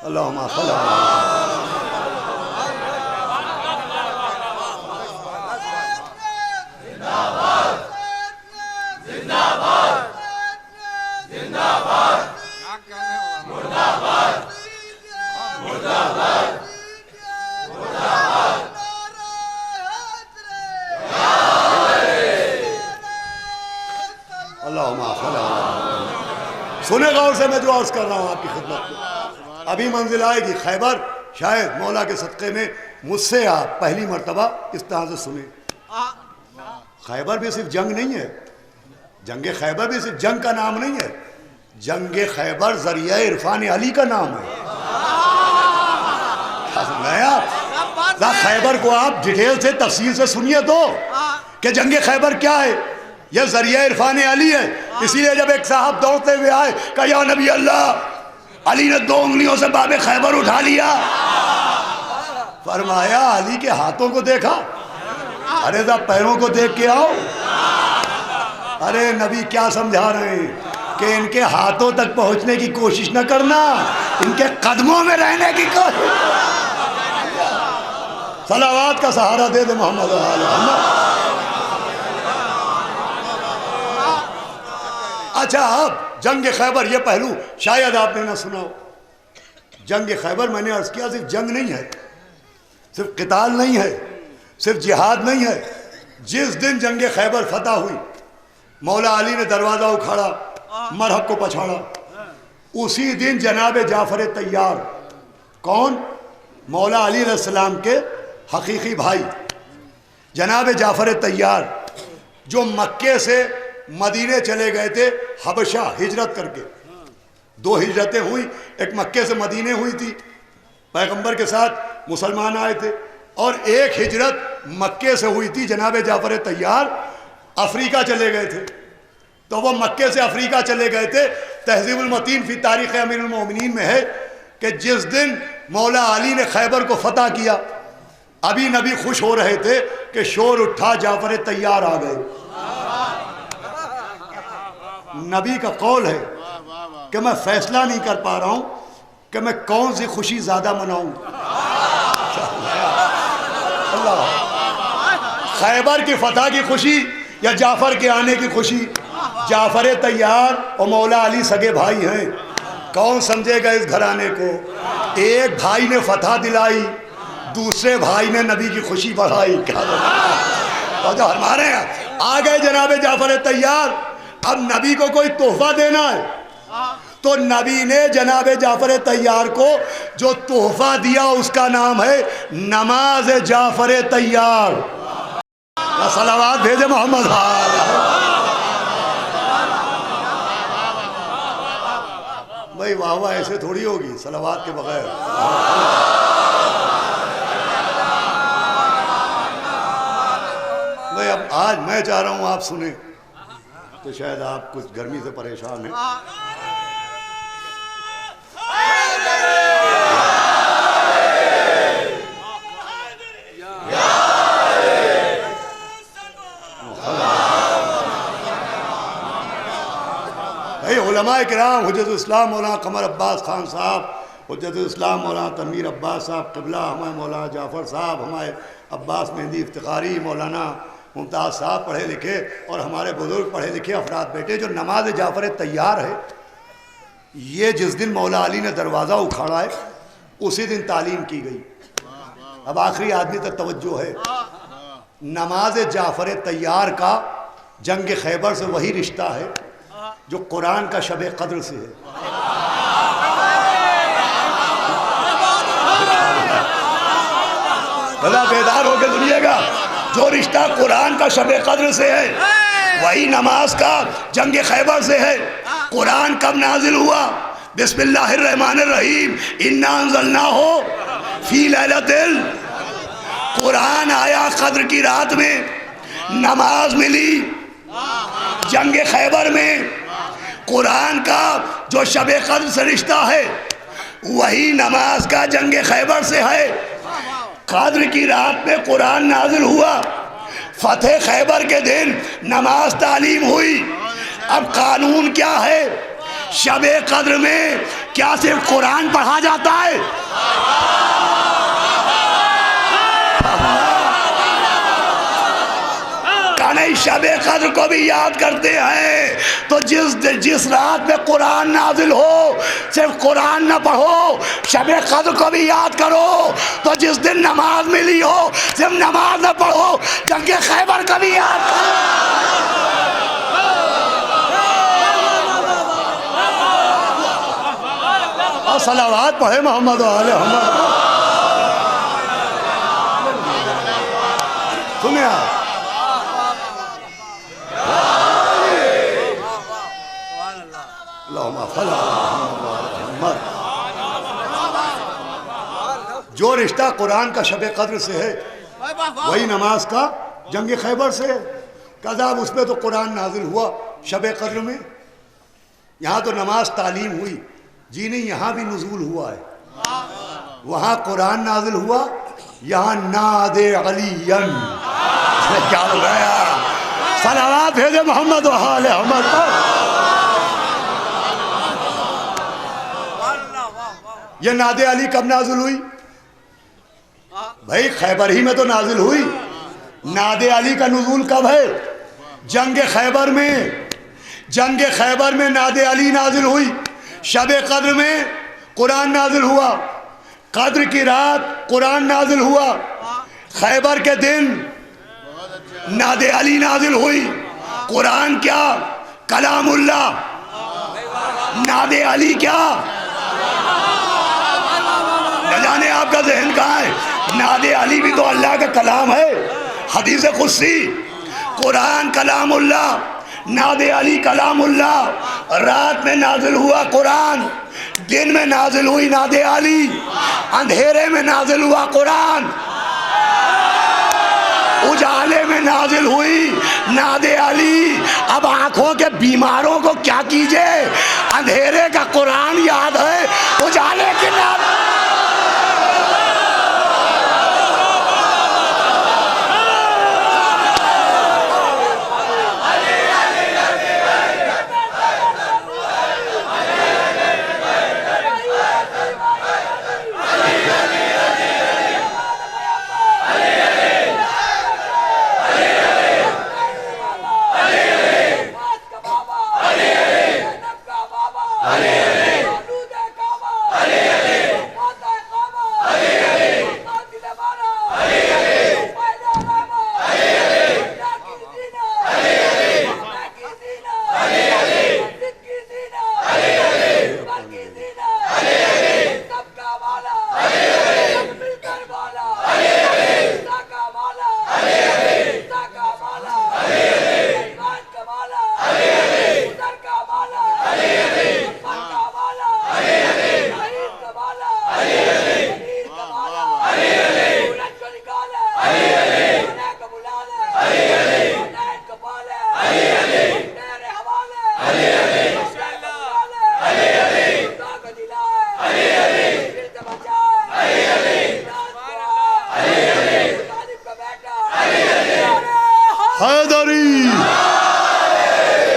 اللہم صل علی سنیں غور سے، میں جو عرض کر رہا ہوں آپ کی خدمت میں، ابھی منزل آئے گی خیبر، شاید مولا کے صدقے میں مجھ سے آپ پہلی مرتبہ اس طرح سے سنیں۔ خیبر بھی صرف جنگ نہیں ہے، جنگ خیبر بھی صرف جنگ کا نام نہیں ہے، جنگ خیبر ذریعہ عرفان علی کا نام ہے۔ خیبر کو آپ ڈیٹیل سے تفصیل سے سنیے تو کہ جنگ خیبر کیا ہے، یہ ذریعہ عرفان علی ہے۔ اسی لیے جب ایک صاحب دوڑتے ہوئے آئے کہا یا نبی اللہ، علی نے 2 انگلیوں سے باب خیبر اٹھا لیا۔ فرمایا علی کے ہاتھوں کو دیکھا؟ ارے ذرا پیروں کو دیکھ کے آؤ۔ ارے نبی کیا سمجھا رہے ہیں کہ ان کے ہاتھوں تک پہنچنے کی کوشش نہ کرنا، ان کے قدموں میں رہنے کی کوشش۔ صلوات کا سہارا دے دے محمد و آل محمد۔ اچھا اب جنگ خیبر، یہ پہلو شاید آپ نے نہ سنا ہو۔ جنگ خیبر میں نے عرض کیا صرف جنگ نہیں ہے، صرف قتال نہیں ہے، صرف جہاد نہیں ہے۔ جس دن جنگ خیبر فتح ہوئی، مولا علی نے دروازہ اکھاڑا، مرحب کو پچھاڑا، اسی دن جناب جعفر طیار، کون؟ مولا علی علیہ السلام کے حقیقی بھائی جناب جعفر طیار، جو مکے سے مدینے چلے گئے تھے حبشہ ہجرت کر کے۔ 2 ہجرتیں ہوئی، ایک مکے سے مدینے ہوئی تھی، پیغمبر کے ساتھ مسلمان آئے تھے، اور ایک ہجرت مکے سے ہوئی تھی، جناب جعفر طیار افریقہ چلے گئے تھے۔ تو وہ مکے سے افریقہ چلے گئے تھے۔ تہذیب المتین فی تاریخ امیر المومنین میں ہے کہ جس دن مولا علی نے خیبر کو فتح کیا، ابھی نبی خوش ہو رہے تھے کہ شور اٹھا جعفر طیار آ گئے۔ نبی کا قول ہے کہ میں فیصلہ نہیں کر پا رہا ہوں کہ میں کون سی خوشی زیادہ مناؤں۔ اللہ، خیبر کی فتح کی خوشی یا جعفر کے آنے کی خوشی؟ جعفر طیار اور مولا علی سگے بھائی ہیں، کون سمجھے گا اس گھرانے کو؟ ایک بھائی نے فتح دلائی، دوسرے بھائی نے نبی کی خوشی بڑھائی۔ کیا اور جو ہمارے آ گئے جناب جعفر طیار، اب نبی کو کوئی تحفہ دینا ہے، تو نبی نے جناب جعفر طیار کو جو تحفہ دیا اس کا نام ہے نماز جعفر طیار۔ صلوات بھیجے محمد۔ بھائی واہ واہ ایسے تھوڑی ہوگی صلوات کے بغیر۔ بھائی اب آج میں چاہ رہا ہوں آپ سنیں، تو شاید آپ کچھ گرمی سے پریشان ہیں۔ علماء کرام، حجت الاسلام مولانا قمر عباس خان صاحب، حجت الاسلام مولانا تنویر عباس صاحب قبلہ، ہمارے مولانا جعفر صاحب، ہمارے عباس مہندی افتخاری، مولانا ممتاز صاحب پڑھے لکھے، اور ہمارے بزرگ پڑھے لکھے افراد بیٹے، جو نماز جعفر طیار ہے، یہ جس دن مولا علی نے دروازہ اکھاڑا ہے اسی دن تعلیم کی گئی۔ اب آخری آدمی تک توجہ ہے، نماز جعفر طیار کا جنگ خیبر سے وہی رشتہ ہے جو قرآن کا شب قدر سے ہے۔ بھلا بیدار ہو کے سنیے گا، جو رشتہ قرآن کا شب قدر سے ہے وہی نماز کا جنگ خیبر سے ہے۔ قرآن کب نازل ہوا؟ بسم اللہ الرحمن الرحیم، انا انزلناہ فی لیلۃ القدر۔ قرآن آیا قدر کی رات میں، نماز ملی جنگ خیبر میں۔ قرآن کا جو شب قدر سے رشتہ ہے وہی نماز کا جنگ خیبر سے ہے۔ قدر کی رات میں قرآن نازل ہوا، فتح خیبر کے دن نماز تعلیم ہوئی۔ اب قانون کیا ہے؟ شب قدر میں کیا صرف قرآن پڑھا جاتا ہے؟ نہیں، شب قدر کو بھی یاد کرتے ہیں۔ تو جس رات میں قرآن نازل ہو صرف قرآن نہ پڑھو، شب قدر کو بھی یاد کرو۔ تو جس دن نماز ملی ہو صرف نماز نہ پڑھو، جنگ خیبر کو بھی یاد کرو۔ اور صلوات پڑھے محمد و آل محمد۔ سنیں آپ، جو رشتہ قرآن کا شب قدر سے ہے وہی نماز کا جنگ خیبر سے ہے۔ کذاب اس پہ تو قرآن نازل ہوا شب قدر میں، یہاں تو نماز تعلیم ہوئی۔ جی نہیں، یہاں بھی نزول ہوا ہے، وہاں قرآن نازل ہوا، یہاں ناد علین کیا ہو گیا؟ صلوات بھیجے محمد و آل محمد پر۔ یہ ناد علی کب نازل ہوئی؟ بھائی خیبر ہی میں تو نازل ہوئی۔ ناد علی کا نزول کب ہے؟ جنگ خیبر میں۔ جنگ خیبر میں ناد علی نازل ہوئی، شب قدر میں قرآن نازل ہوا، قدر کی رات قرآن نازل ہوا، خیبر کے دن ناد علی نازل ہوئی۔ قرآن کیا؟ کلام اللہ۔ ناد علی کیا؟ نہ جانے آپ کا ذہن کہاں ہے؟ ناد علی بھی تو اللہ کا کلام ہے، حدیث قدسی۔ قرآن کلام اللہ، ناد علی کلام اللہ۔ رات میں نازل ہوا قرآن، دن میں نازل ہوئی ناد علی، اندھیرے میں نازل ہوا قرآن، اجالے میں نازل ہوئی ناد علی۔ اب آنکھوں کے بیماروں کو کیا کیجئے؟ اندھیرے کا قرآن یاد ہے، اجالے کی ناد۔ حیدری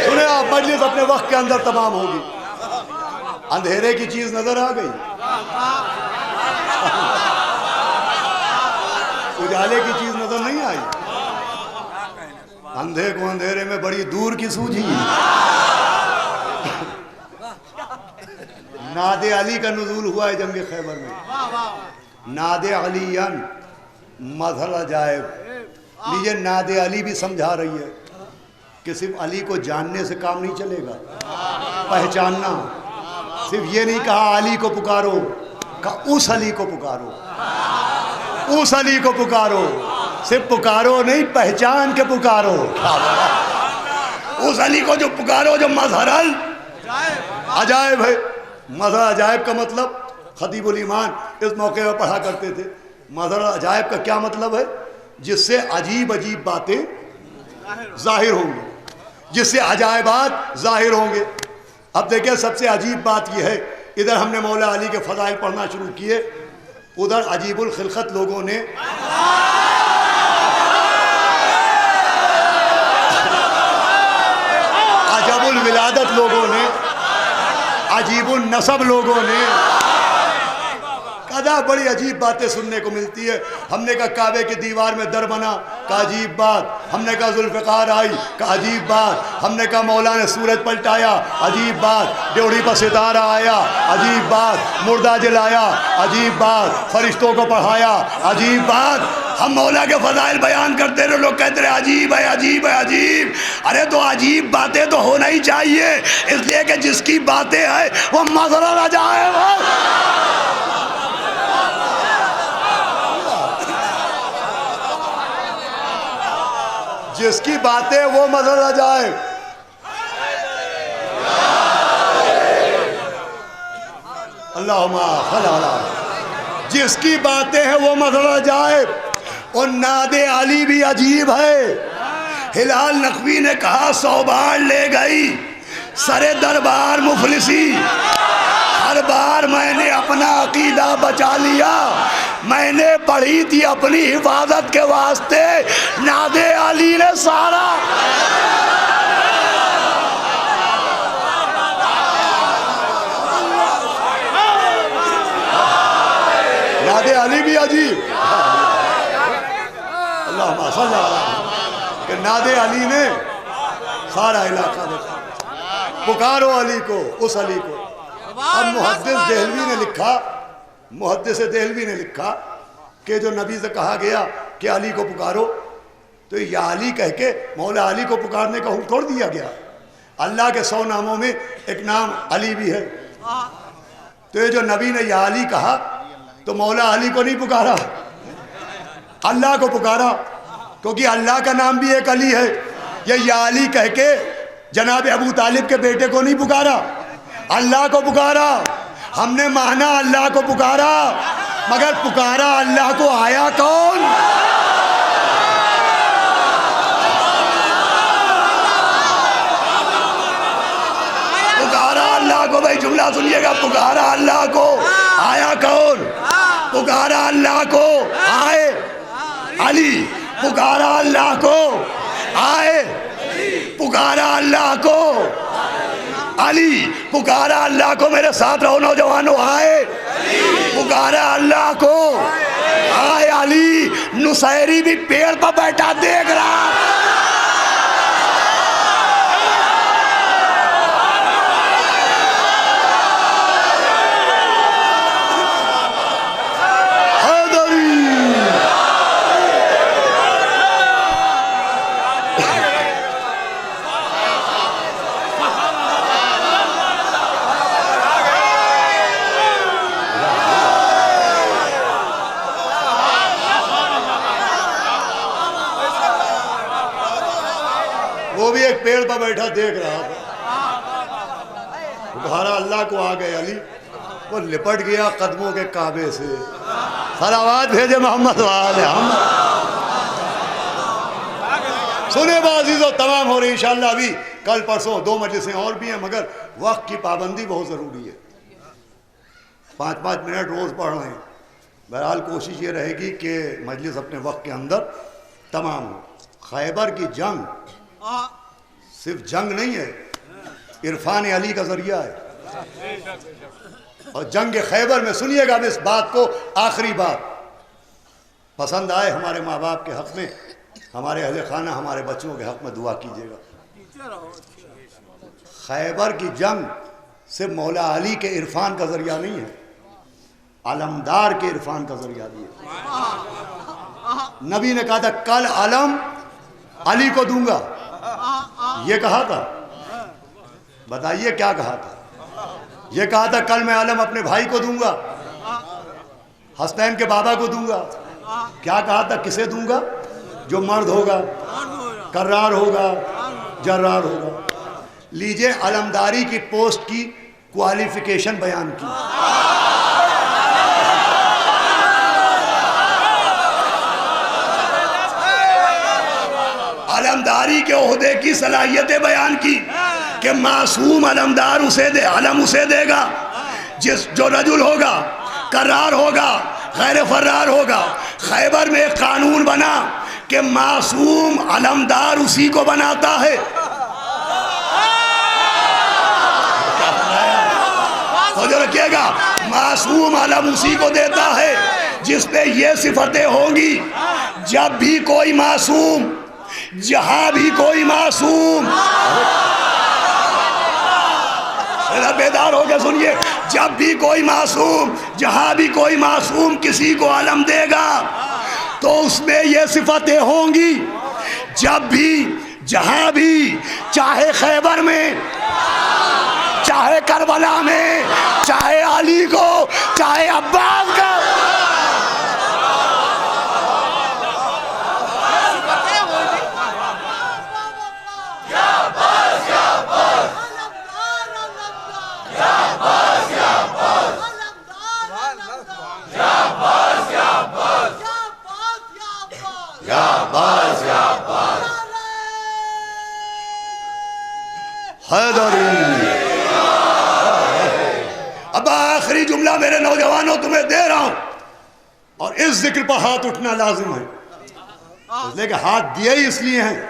سنیں آپ، مجلس اپنے وقت کے اندر تمام ہوگی۔ اندھیرے کی چیز نظر آ گئی، اجالے کی چیز نظر نہیں آئی۔ اندھے کو اندھیرے میں بڑی دور کی سوجھی۔ ناد علی کا نزول ہوا ہے جنگ خیبر میں، ناد علین مظہر عجائب۔ لیجئے ناد علی بھی سمجھا رہی ہے کہ صرف علی کو جاننے سے کام نہیں چلے گا، پہچاننا۔ صرف یہ نہیں کہا علی کو پکارو، کہا اس علی کو پکارو، اس علی کو پکارو۔ صرف پکارو نہیں، پہچان کے پکارو۔ اس علی کو جو پکارو جو مظہر عجائب ہے۔ مظہر عجائب کا مطلب خطیب الایمان اس موقع پر پڑھا کرتے تھے۔ مظہر عجائب کا کیا مطلب ہے؟ جس سے عجیب عجیب باتیں ظاہر ہوں گی، جس سے عجائبات ظاہر ہوں گے۔ اب دیکھیں سب سے عجیب بات یہ ہے، ادھر ہم نے مولا علی کے فضائل پڑھنا شروع کیے، ادھر عجیب الخلقت لوگوں نے عجب الولادت لوگوں نے عجیب النسب لوگوں نے کہا بڑی عجیب باتیں سننے کو ملتی ہے. ہم نے کہا کعبے کی دیوار میں در بنا، کہا عجیب بات. ہم نے کہا ذوالفقار آئی، کہا عجیب بات. ہم نے کہا مولا نے سورج پلٹایا، عجیب بات. ڈیوڑی پر ستارہ آیا، عجیب بات. مردہ جلایا، عجیب بات. فرشتوں کو پڑھایا، عجیب بات. ہم مولا کے فضائل بیان کرتے رہے، لوگ کہتے رہے عجیب ہے عجیب ہے عجیب. ارے تو عجیب باتیں تو ہونا ہی چاہیے، اس لیے کہ جس کی باتیں ہیں وہ مظہر عجائب ہے. جس کی باتیں وہ مظہر عجائب. اللہم صل علی. جس کی باتیں ہیں وہ مظہر عجائب. اور ناد علی بھی عجیب ہے. ہلال نقوی نے کہا 100 بار لے گئی سرے دربار مفلسی، ہر بار میں نے اپنا عقیدہ بچا لیا. میں نے پڑھی تھی اپنی حفاظت کے واسطے، ناد علی نے سارا. ناد علی بھی عجیب. اللہم صل علی. کہ ناد علی نے سارا علاقہ دیکھا. پکارو علی کو، اس علی کو. اب محدث دہلوی نے لکھا، محدث دہلوی نے لکھا کہ جو نبی سے کہا گیا کہ علی کو پکارو، تو یا علی کہہ کے مولا علی کو پکارنے کا حکم توڑ دیا گیا. اللہ کے 100 ناموں میں ایک نام علی بھی ہے. تو یہ جو نبی نے یا علی کہا تو مولا علی کو نہیں پکارا، اللہ کو پکارا، کیونکہ اللہ کا نام بھی ایک علی ہے. یہ یا علی کہہ کے جناب ابو طالب کے بیٹے کو نہیں پکارا، اللہ کو پکارا. ہم نے مانا اللہ کو پکارا، مگر پکارا اللہ کو آیا کون؟ پکارا اللہ کو. بھائی جملہ سنیے گا. پکارا اللہ کو، آیا کون؟ پکارا اللہ کو، آئے علی. پکارا اللہ کو، آئے. پکارا اللہ کو، علی. پکارا اللہ کو. میرے ساتھ رہو نوجوانوں، آئے. پکارا اللہ کو، آئے علی. نصیری بھی پیڑ پر بیٹھا دیکھ رہا. وہ بھی ایک پیڑ پر بیٹھا دیکھ رہا تھا. پکارا اللہ کو، آ گئے علی. وہ لپٹ گیا قدموں کے کعبے سے. صلوات بھیجے محمد والے محمد. سنے بازیزو تمام ہو رہی انشاءاللہ. ابھی کل پرسوں 2 مجلسیں اور بھی ہیں، مگر وقت کی پابندی بہت ضروری ہے. 5-5 منٹ روز پڑھ رہے ہیں. بہرحال کوشش یہ رہے گی کہ مجلس اپنے وقت کے اندر تمام ہو. خیبر کی جنگ صرف جنگ نہیں ہے، عرفان علی کا ذریعہ ہے. اور جنگ خیبر میں سنیے گا اس بات کو، آخری بات پسند آئے ہمارے ماں باپ کے حق میں، ہمارے اہل خانہ، ہمارے بچوں کے حق میں دعا کیجیے گا. خیبر کی جنگ صرف مولا علی کے عرفان کا ذریعہ نہیں ہے، علمدار کے عرفان کا ذریعہ بھی ہے. نبی نے کہا تھا کل علم علی کو دوں گا، یہ کہا تھا. بتائیے کیا کہا تھا؟ یہ کہا تھا کل میں علم اپنے بھائی کو دوں گا، حسنین کے بابا کو دوں گا. کیا کہا تھا؟ کسے دوں گا؟ جو مرد ہوگا، کرار ہوگا، جرار ہوگا. لیجئے علمداری کی پوسٹ کی کوالیفیکیشن بیان کی. علمداری کے عہدے کی صلاحیتیں بیان کی کہ معصوم علمدار اسے دے، علم اسے دے گا جو رجل ہوگا، کرار ہوگا، غیر فرار ہوگا. خیبر میں ایک قانون بنا کہ معصوم علمدار اسی کو بناتا ہے. جو رکھیے گا معصوم علم اسی کو دیتا ہے جس پہ یہ صفتیں ہوں گی. جب بھی کوئی معصوم، جہاں بھی کوئی معصوم، بیدار ہو کے سنیے، جب بھی کوئی معصوم، جہاں بھی کوئی معصوم کسی کو علم دے گا تو اس میں یہ صفتیں ہوں گی. جب بھی جہاں بھی، چاہے خیبر میں، چاہے کربلا میں، چاہے علی کو، چاہے عباس کو، اب آخری جملہ میرے نوجوانوں تمہیں دے رہا ہوں، اور اس ذکر پر ہاتھ اٹھنا لازم ہے. اس لیے کہ ہاتھ دیے ہی اس لیے ہیں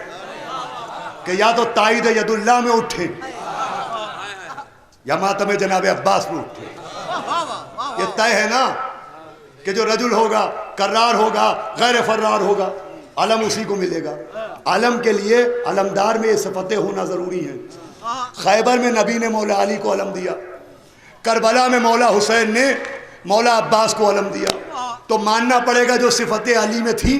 کہ یا تو تائید ید اللہ میں اٹھے یا ماتم جناب عباس میں اٹھے. یہ طے ہے نا کہ جو رجل ہوگا، کرار ہوگا، غیر فرار ہوگا، علم اسی کو ملے گا. علم کے لیے علمدار میں یہ صفتیں ہونا ضروری ہیں. خیبر میں نبی نے مولا علی کو علم دیا، کربلا میں مولا حسین نے مولا عباس کو علم دیا، تو ماننا پڑے گا جو صفتیں علی میں تھیں.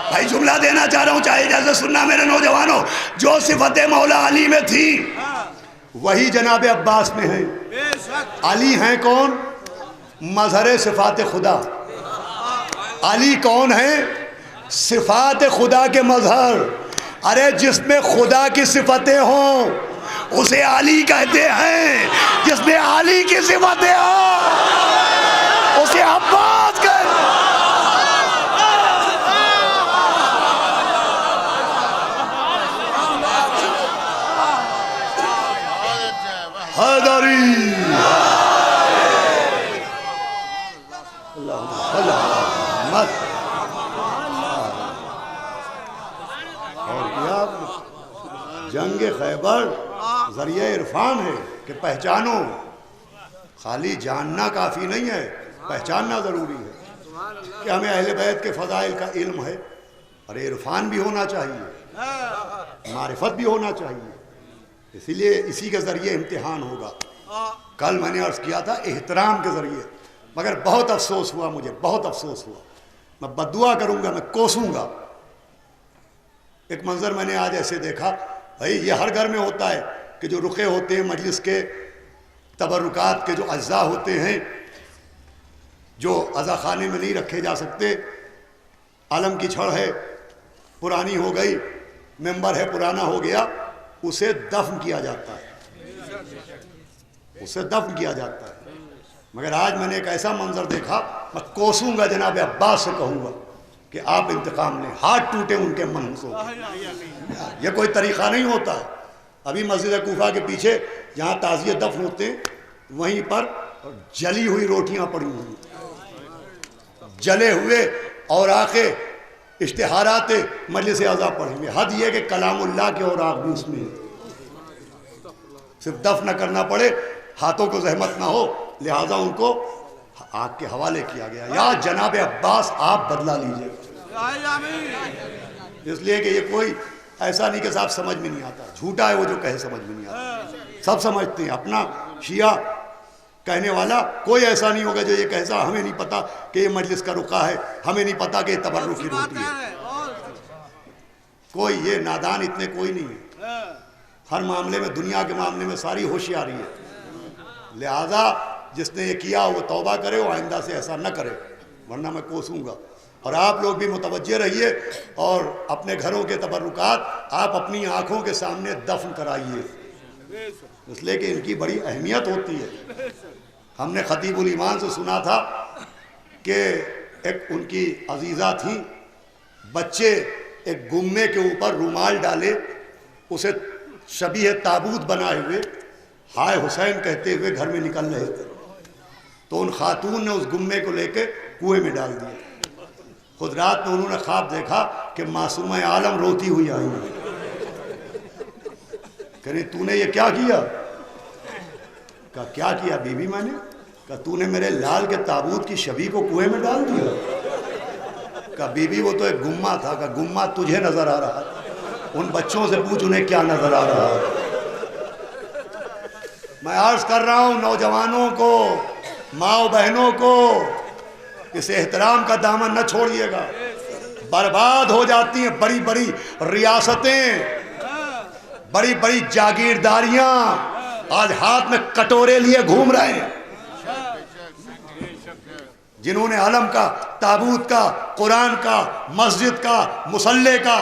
بھائی جملہ دینا چاہ رہا ہوں، چاہے جیسے سننا میرے نوجوانوں، جو صفتیں مولا علی میں تھیں وہی جناب عباس میں ہیں. علی ہیں کون؟ مظہر صفات خدا. علی کون ہیں؟ صفات خدا کے مظہر. ارے جس میں خدا کی صفتیں ہوں اسے علی کہتے ہیں، جس میں علی کی صفتیں ہوں اسے عباس کہتے ہیں. حیدری جنگ خیبر ذریعہ عرفان ہے کہ پہچانو. خالی جاننا کافی نہیں ہے، پہچاننا ضروری ہے کہ ہمیں اہل بیت کے فضائل کا علم ہے، اور عرفان بھی ہونا چاہیے، معرفت بھی ہونا چاہیے. اسی لیے اسی کے ذریعے امتحان ہوگا. کل میں نے عرض کیا تھا احترام کے ذریعے، مگر بہت افسوس ہوا، مجھے بہت افسوس ہوا. میں بددعا کروں گا، میں کوسوں گا. ایک منظر میں نے آج ایسے دیکھا، بھائی یہ ہر گھر میں ہوتا ہے کہ جو رخے ہوتے ہیں مجلس کے، تبرکات کے جو اجزاء ہوتے ہیں جو عزا خانے میں نہیں رکھے جا سکتے، علم کی چھڑ ہے پرانی ہو گئی، ممبر ہے پرانا ہو گیا، اسے دفن کیا جاتا ہے، اسے دفن کیا جاتا ہے. مگر آج میں نے ایک ایسا منظر دیکھا، میں کوسوں گا، جناب عباس سے کہوں گا کہ آپ انتقام لیں، ہاتھ ٹوٹے ان کے منحوسوں. یہ کوئی طریقہ نہیں ہوتا ہے. ابھی مسجد کوفہ کے پیچھے جہاں تعزیے دفن ہوتے ہیں وہیں پر جلی ہوئی روٹیاں پڑی ہوئی، جلے ہوئے اوراقیں، اشتہارات مجلس اعضاء پڑھیں گے. حد یہ کہ کلام اللہ کے اوراق بھی اس میں صرف دفن نہ کرنا پڑے، ہاتھوں کو زحمت نہ ہو، لہٰذا ان کو آگ کے حوالے کیا گیا. یا جناب عباس آپ بدلہ لیجئے، اس لیے کہ یہ کوئی ایسا نہیں کہ صاحب سمجھ میں نہیں آتا، جھوٹا ہے وہ جو کہے سمجھ میں نہیں آتا. سب سمجھتے ہیں. اپنا شیعہ کہنے والا کوئی ایسا نہیں ہوگا جو یہ کہے صاحب ہمیں نہیں پتا کہ یہ مجلس کا رکا ہے، ہمیں نہیں پتا کہ یہ تبرک کی روٹی ہے. کوئی یہ نادان اتنے کوئی نہیں ہے. ہر معاملے میں، دنیا کے معاملے میں ساری ہوشیاری ہے. لہذا جس نے یہ کیا وہ توبہ کرے، وہ آئندہ سے ایسا نہ کرے، ورنہ میں کوسوں گا. اور آپ لوگ بھی متوجہ رہیے، اور اپنے گھروں کے تبرکات آپ اپنی آنکھوں کے سامنے دفن کرائیے، اس لیے کہ ان کی بڑی اہمیت ہوتی ہے. ہم نے خطیب الایمان سے سنا تھا کہ ایک ان کی عزیزہ تھیں، بچے ایک گمے کے اوپر رومال ڈالے، اسے شبیہ تابوت بنائے ہوئے ہائے حسین کہتے ہوئے گھر میں نکل رہے تھے تو ان خاتون نے اس گمے کو لے کے کنویں میں ڈال دیا۔ خود رات میں انہوں نے خواب دیکھا کہ معصومہ عالم روتی ہوئی آئی ہے۔ کہ رہی تو نے یہ کیا کیا؟ کہا کیا کیا بی بی میں نے؟ کہا تو نے میرے لال کے تابوت کی شبیہ کو کنویں میں ڈال دیا۔ کہا بی بی وہ تو ایک گمہ تھا۔ کہا گمہ تجھے نظر آ رہا تھا، ان بچوں سے پوچھ انہیں کیا نظر آ رہا ہے۔ میں عرض کر رہا ہوں نوجوانوں کو، ماں بہنوں کو، اس احترام کا دامن نہ چھوڑیے گا۔ برباد ہو جاتی ہیں بڑی بڑی ریاستیں، بڑی بڑی جاگیرداریاں، آج ہاتھ میں کٹورے لیے گھوم رہے ہیں۔ جنہوں نے علم کا، تابوت کا، قرآن کا، مسجد کا، مصلی کا،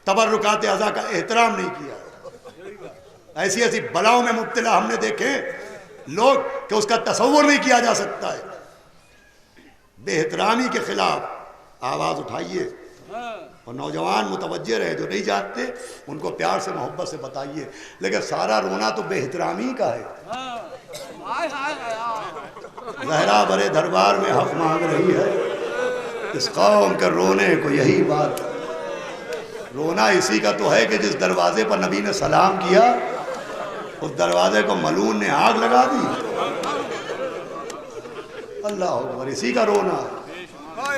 تبرکات اعضاء کا احترام نہیں کیا۔ ایسی ایسی بلاؤں میں مبتلا ہم نے دیکھے لوگ کہ اس کا تصور نہیں کیا جا سکتا ہے۔ بے احترامی کے خلاف آواز اٹھائیے، اور نوجوان متوجہ رہے، جو نہیں جانتے ان کو پیار سے محبت سے بتائیے۔ لیکن سارا رونا تو بے احترامی کا ہے۔ زہرا برے دربار میں حق مانگ رہی ہے، اس قوم کے رونے کو یہی بات ہے۔ رونا اسی کا تو ہے کہ جس دروازے پر نبی نے سلام کیا اس دروازے کو ملعون نے آگ لگا دی۔ اللہ اکبر، اسی کا رونا ہے۔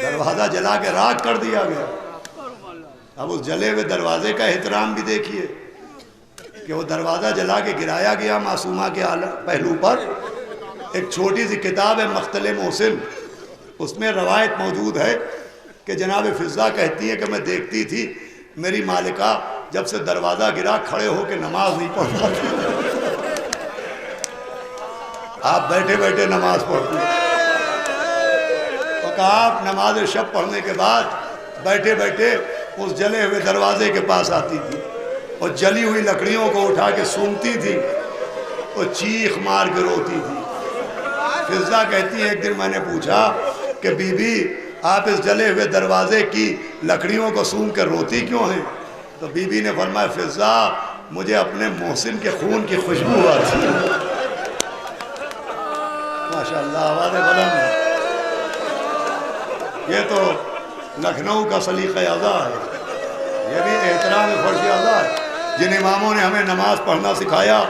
دروازہ جلا کے راکھ کر دیا گیا۔ اب اس جلے ہوئے دروازے کا احترام بھی دیکھیے کہ وہ دروازہ جلا کے گرایا گیا معصومہ کے پہلو پر۔ ایک چھوٹی سی کتاب ہے مقتل محسن، اس میں روایت موجود ہے کہ جناب فضہ کہتی ہے کہ میں دیکھتی تھی میری مالکہ جب سے دروازہ گرا کھڑے ہو کے نماز نہیں پڑھتا تھی۔ آپ بیٹھے بیٹھے نماز پڑھتے ہیں، تو کہا آپ نماز شب پڑھنے کے بعد بیٹھے بیٹھے اس جلے ہوئے دروازے کے پاس آتی تھی اور جلی ہوئی لکڑیوں کو اٹھا کے سونگتی تھی اور چیخ مار کے روتی تھی۔ فضہ کہتی ہے ایک دن میں نے پوچھا کہ بی بی آپ اس جلے ہوئے دروازے کی لکڑیوں کو سونگ کر روتی کیوں ہیں؟ تو بی بی نے فرمایا فضہ مجھے اپنے محسن کے خون کی خوشبو آتی ہے۔ ماشاءاللہ، آواز بلند ہے۔ یہ تو لکھنؤ کا سلیقہ اعضاء ہے، یہ بھی احترام فرض اعضاء ہے۔ جن اماموں نے ہمیں نماز پڑھنا سکھایا،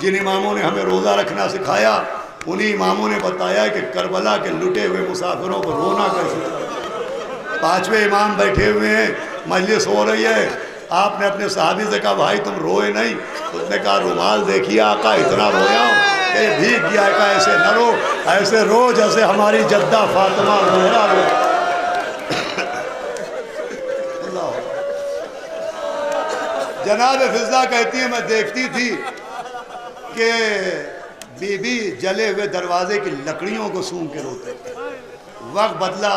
جن اماموں نے ہمیں روزہ رکھنا سکھایا، انہی اماموں نے بتایا کہ کربلا کے لٹے ہوئے مسافروں کو رونا کیسے۔ پانچویں امام بیٹھے ہوئے ہیں، مجلس ہو رہی ہے، آپ نے اپنے صحابی سے کہا بھائی تم روئے نہیں؟ اس نے کہا رومال دیکھیے آقا اتنا رویا ہوں کہ یہ بھیگ گیا ہے۔ کہا ایسے نہ رو، ایسے رو جیسے ہماری جدہ فاطمہ زہرا رو۔ جناب فضہ کہتی ہے میں دیکھتی تھی کہ بی بی جلے ہوئے دروازے کی لکڑیوں کو سونگ کے روتے تھے۔ وقت بدلا،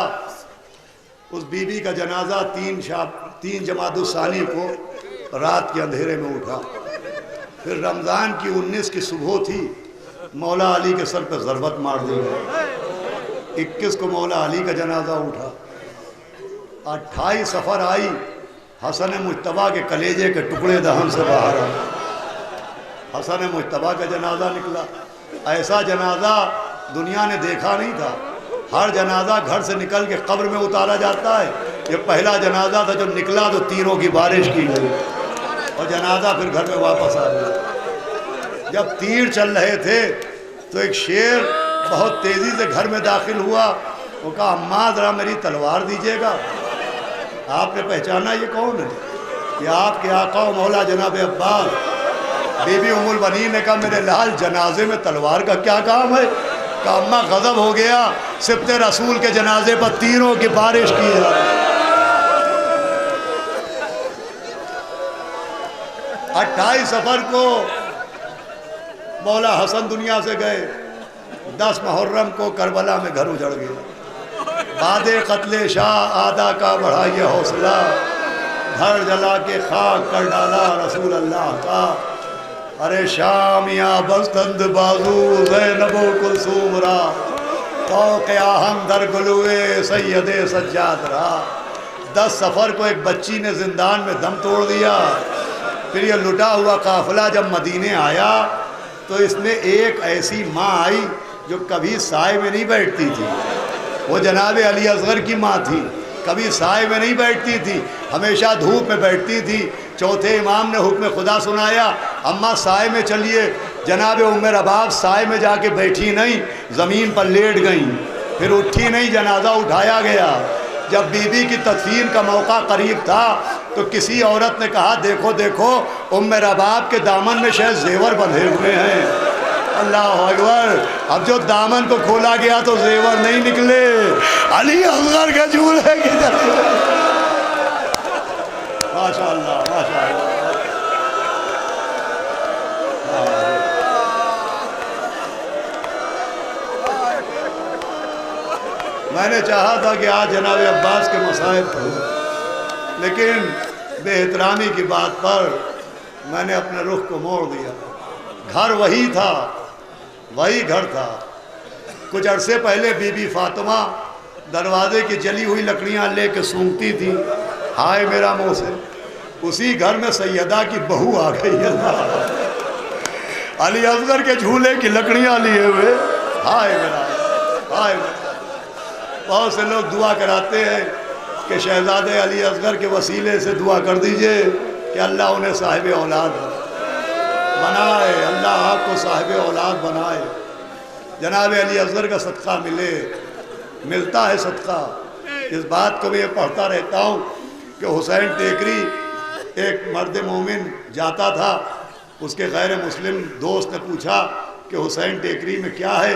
اس بی بی کا جنازہ 3 جمادی الثانی کو رات کے اندھیرے میں اٹھا۔ پھر رمضان کی 19 کی صبح تھی، مولا علی کے سر پہ ضربت مار دی گئی۔ 21 کو مولا علی کا جنازہ اٹھا۔ 28 سفر آئی، حسن مجتبیٰ کے کلیجے کے ٹکڑے دہن سے باہر آئے۔ حسن مجتبیٰ کا جنازہ نکلا۔ ایسا جنازہ دنیا نے دیکھا نہیں تھا۔ ہر جنازہ گھر سے نکل کے قبر میں اتارا جاتا ہے، یہ پہلا جنازہ تھا جو نکلا تو تیروں کی بارش کی گئی اور جنازہ پھر گھر میں واپس آ گیا۔ جب تیر چل رہے تھے تو ایک شیر بہت تیزی سے گھر میں داخل ہوا، وہ کہا اماں ذرا میری تلوار دیجیے گا۔ آپ نے پہچانا یہ کون ہے؟ یہ آپ کے آقا و مولا جناب عباس۔ بی بی ام البنین نے کہا میرے لال جنازے میں تلوار کا کیا کام ہے؟ کہا اماں غضب ہو گیا، سبط رسول کے جنازے پر تیروں کی بارش کی ہے۔ 28 سفر کو مولا حسن دنیا سے گئے، 10 محرم کو کربلا میں گھر اجڑ گیا۔ بعد قتل شاہ آدھا کا بڑھائیے حوصلہ، گھر جلا کے خاک کر ڈالا رسول اللہ کا۔ ارے شامیاں بستند بازو زینب و کلثوم را، فوق آہن در گلوے سید سجاد را۔ 10 سفر کو ایک بچی نے زندان میں دم توڑ دیا۔ پھر یہ لٹا ہوا قافلہ جب مدینے آیا تو اس میں ایک ایسی ماں آئی جو کبھی سائے میں نہیں بیٹھتی تھی، وہ جناب علی اصغر کی ماں تھی، کبھی سائے میں نہیں بیٹھتی تھی، ہمیشہ دھوپ میں بیٹھتی تھی۔ چوتھے امام نے حکم خدا سنایا، اماں سائے میں چلیے، جناب ام رباب سائے میں جا کے بیٹھی نہیں، زمین پر لیٹ گئیں، پھر اٹھی نہیں، جنازہ اٹھایا گیا۔ جب بی بی کی تدفین کا موقع قریب تھا تو کسی عورت نے کہا دیکھو دیکھو ام رباب کے دامن میں شاید زیور بندھے ہوئے ہیں۔ اللہ اکبر! اب جو دامن کو کھولا گیا تو زیور نہیں نکلے، علی اصغر کے جھولے کی طرح۔ ماشاء اللہ ماشاء اللہ۔ میں نے چاہا تھا کہ آج جناب عباس کے مصائب ہو، لیکن بے احترامی کی بات پر میں نے اپنے رخ کو موڑ دیا۔ گھر وہی تھا، وہی گھر تھا۔ کچھ عرصے پہلے بی بی فاطمہ دروازے کی جلی ہوئی لکڑیاں لے کے سونگتی تھی، ہائے میرا محسن۔ اسی گھر میں سیدہ کی بہو آ گئی، علی اصغر کے جھولے کی لکڑیاں لیے ہوئے، ہائے میرا، ہائے میرا۔ بہت سے لوگ دعا کراتے ہیں کہ شہزادے علی اصغر کے وسیلے سے دعا کر دیجئے کہ اللہ انہیں صاحب اولاد بنائے، اللہ آپ کو صاحب اولاد بنائے، جناب علی اصغر کا صدقہ ملتا ہے صدقہ۔ اس بات کو میں پڑھتا رہتا ہوں کہ حسین ٹیکری ایک مرد مومن جاتا تھا، اس کے غیر مسلم دوست نے پوچھا کہ حسین ٹیکری میں کیا ہے؟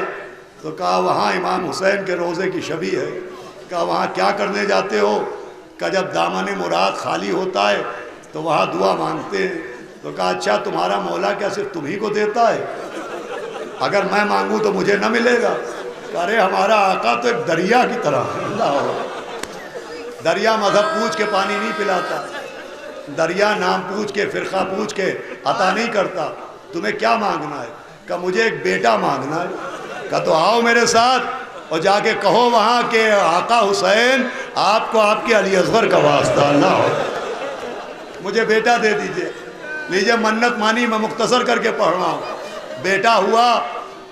تو کہا وہاں امام حسین کے روضے کی شبیہ ہے۔ کہا وہاں کیا کرنے جاتے ہو؟ کہ جب دامن مراد خالی ہوتا ہے تو وہاں دعا مانگتے ہیں۔ تو کہا اچھا تمہارا مولا کیا صرف تمہیں کو دیتا ہے؟ اگر میں مانگوں تو مجھے نہ ملے گا؟ کہ ارے ہمارا آقا تو ایک دریا کی طرح ہے، اللہ، دریا مذہب پوچھ کے پانی نہیں پلاتا، دریا نام پوچھ کے فرقہ پوچھ کے عطا نہیں کرتا۔ تمہیں کیا مانگنا ہے؟ کہ مجھے ایک بیٹا مانگنا ہے۔ کہ تو آؤ میرے ساتھ اور جا کے کہو وہاں کہ آقا حسین آپ کو آپ کے علی اصغر کا واسطہ، اللہ مجھے بیٹا دے دیجئے۔ لیجئے منت مانی، میں مختصر کر کے پڑھ رہا ہوں۔ بیٹا ہوا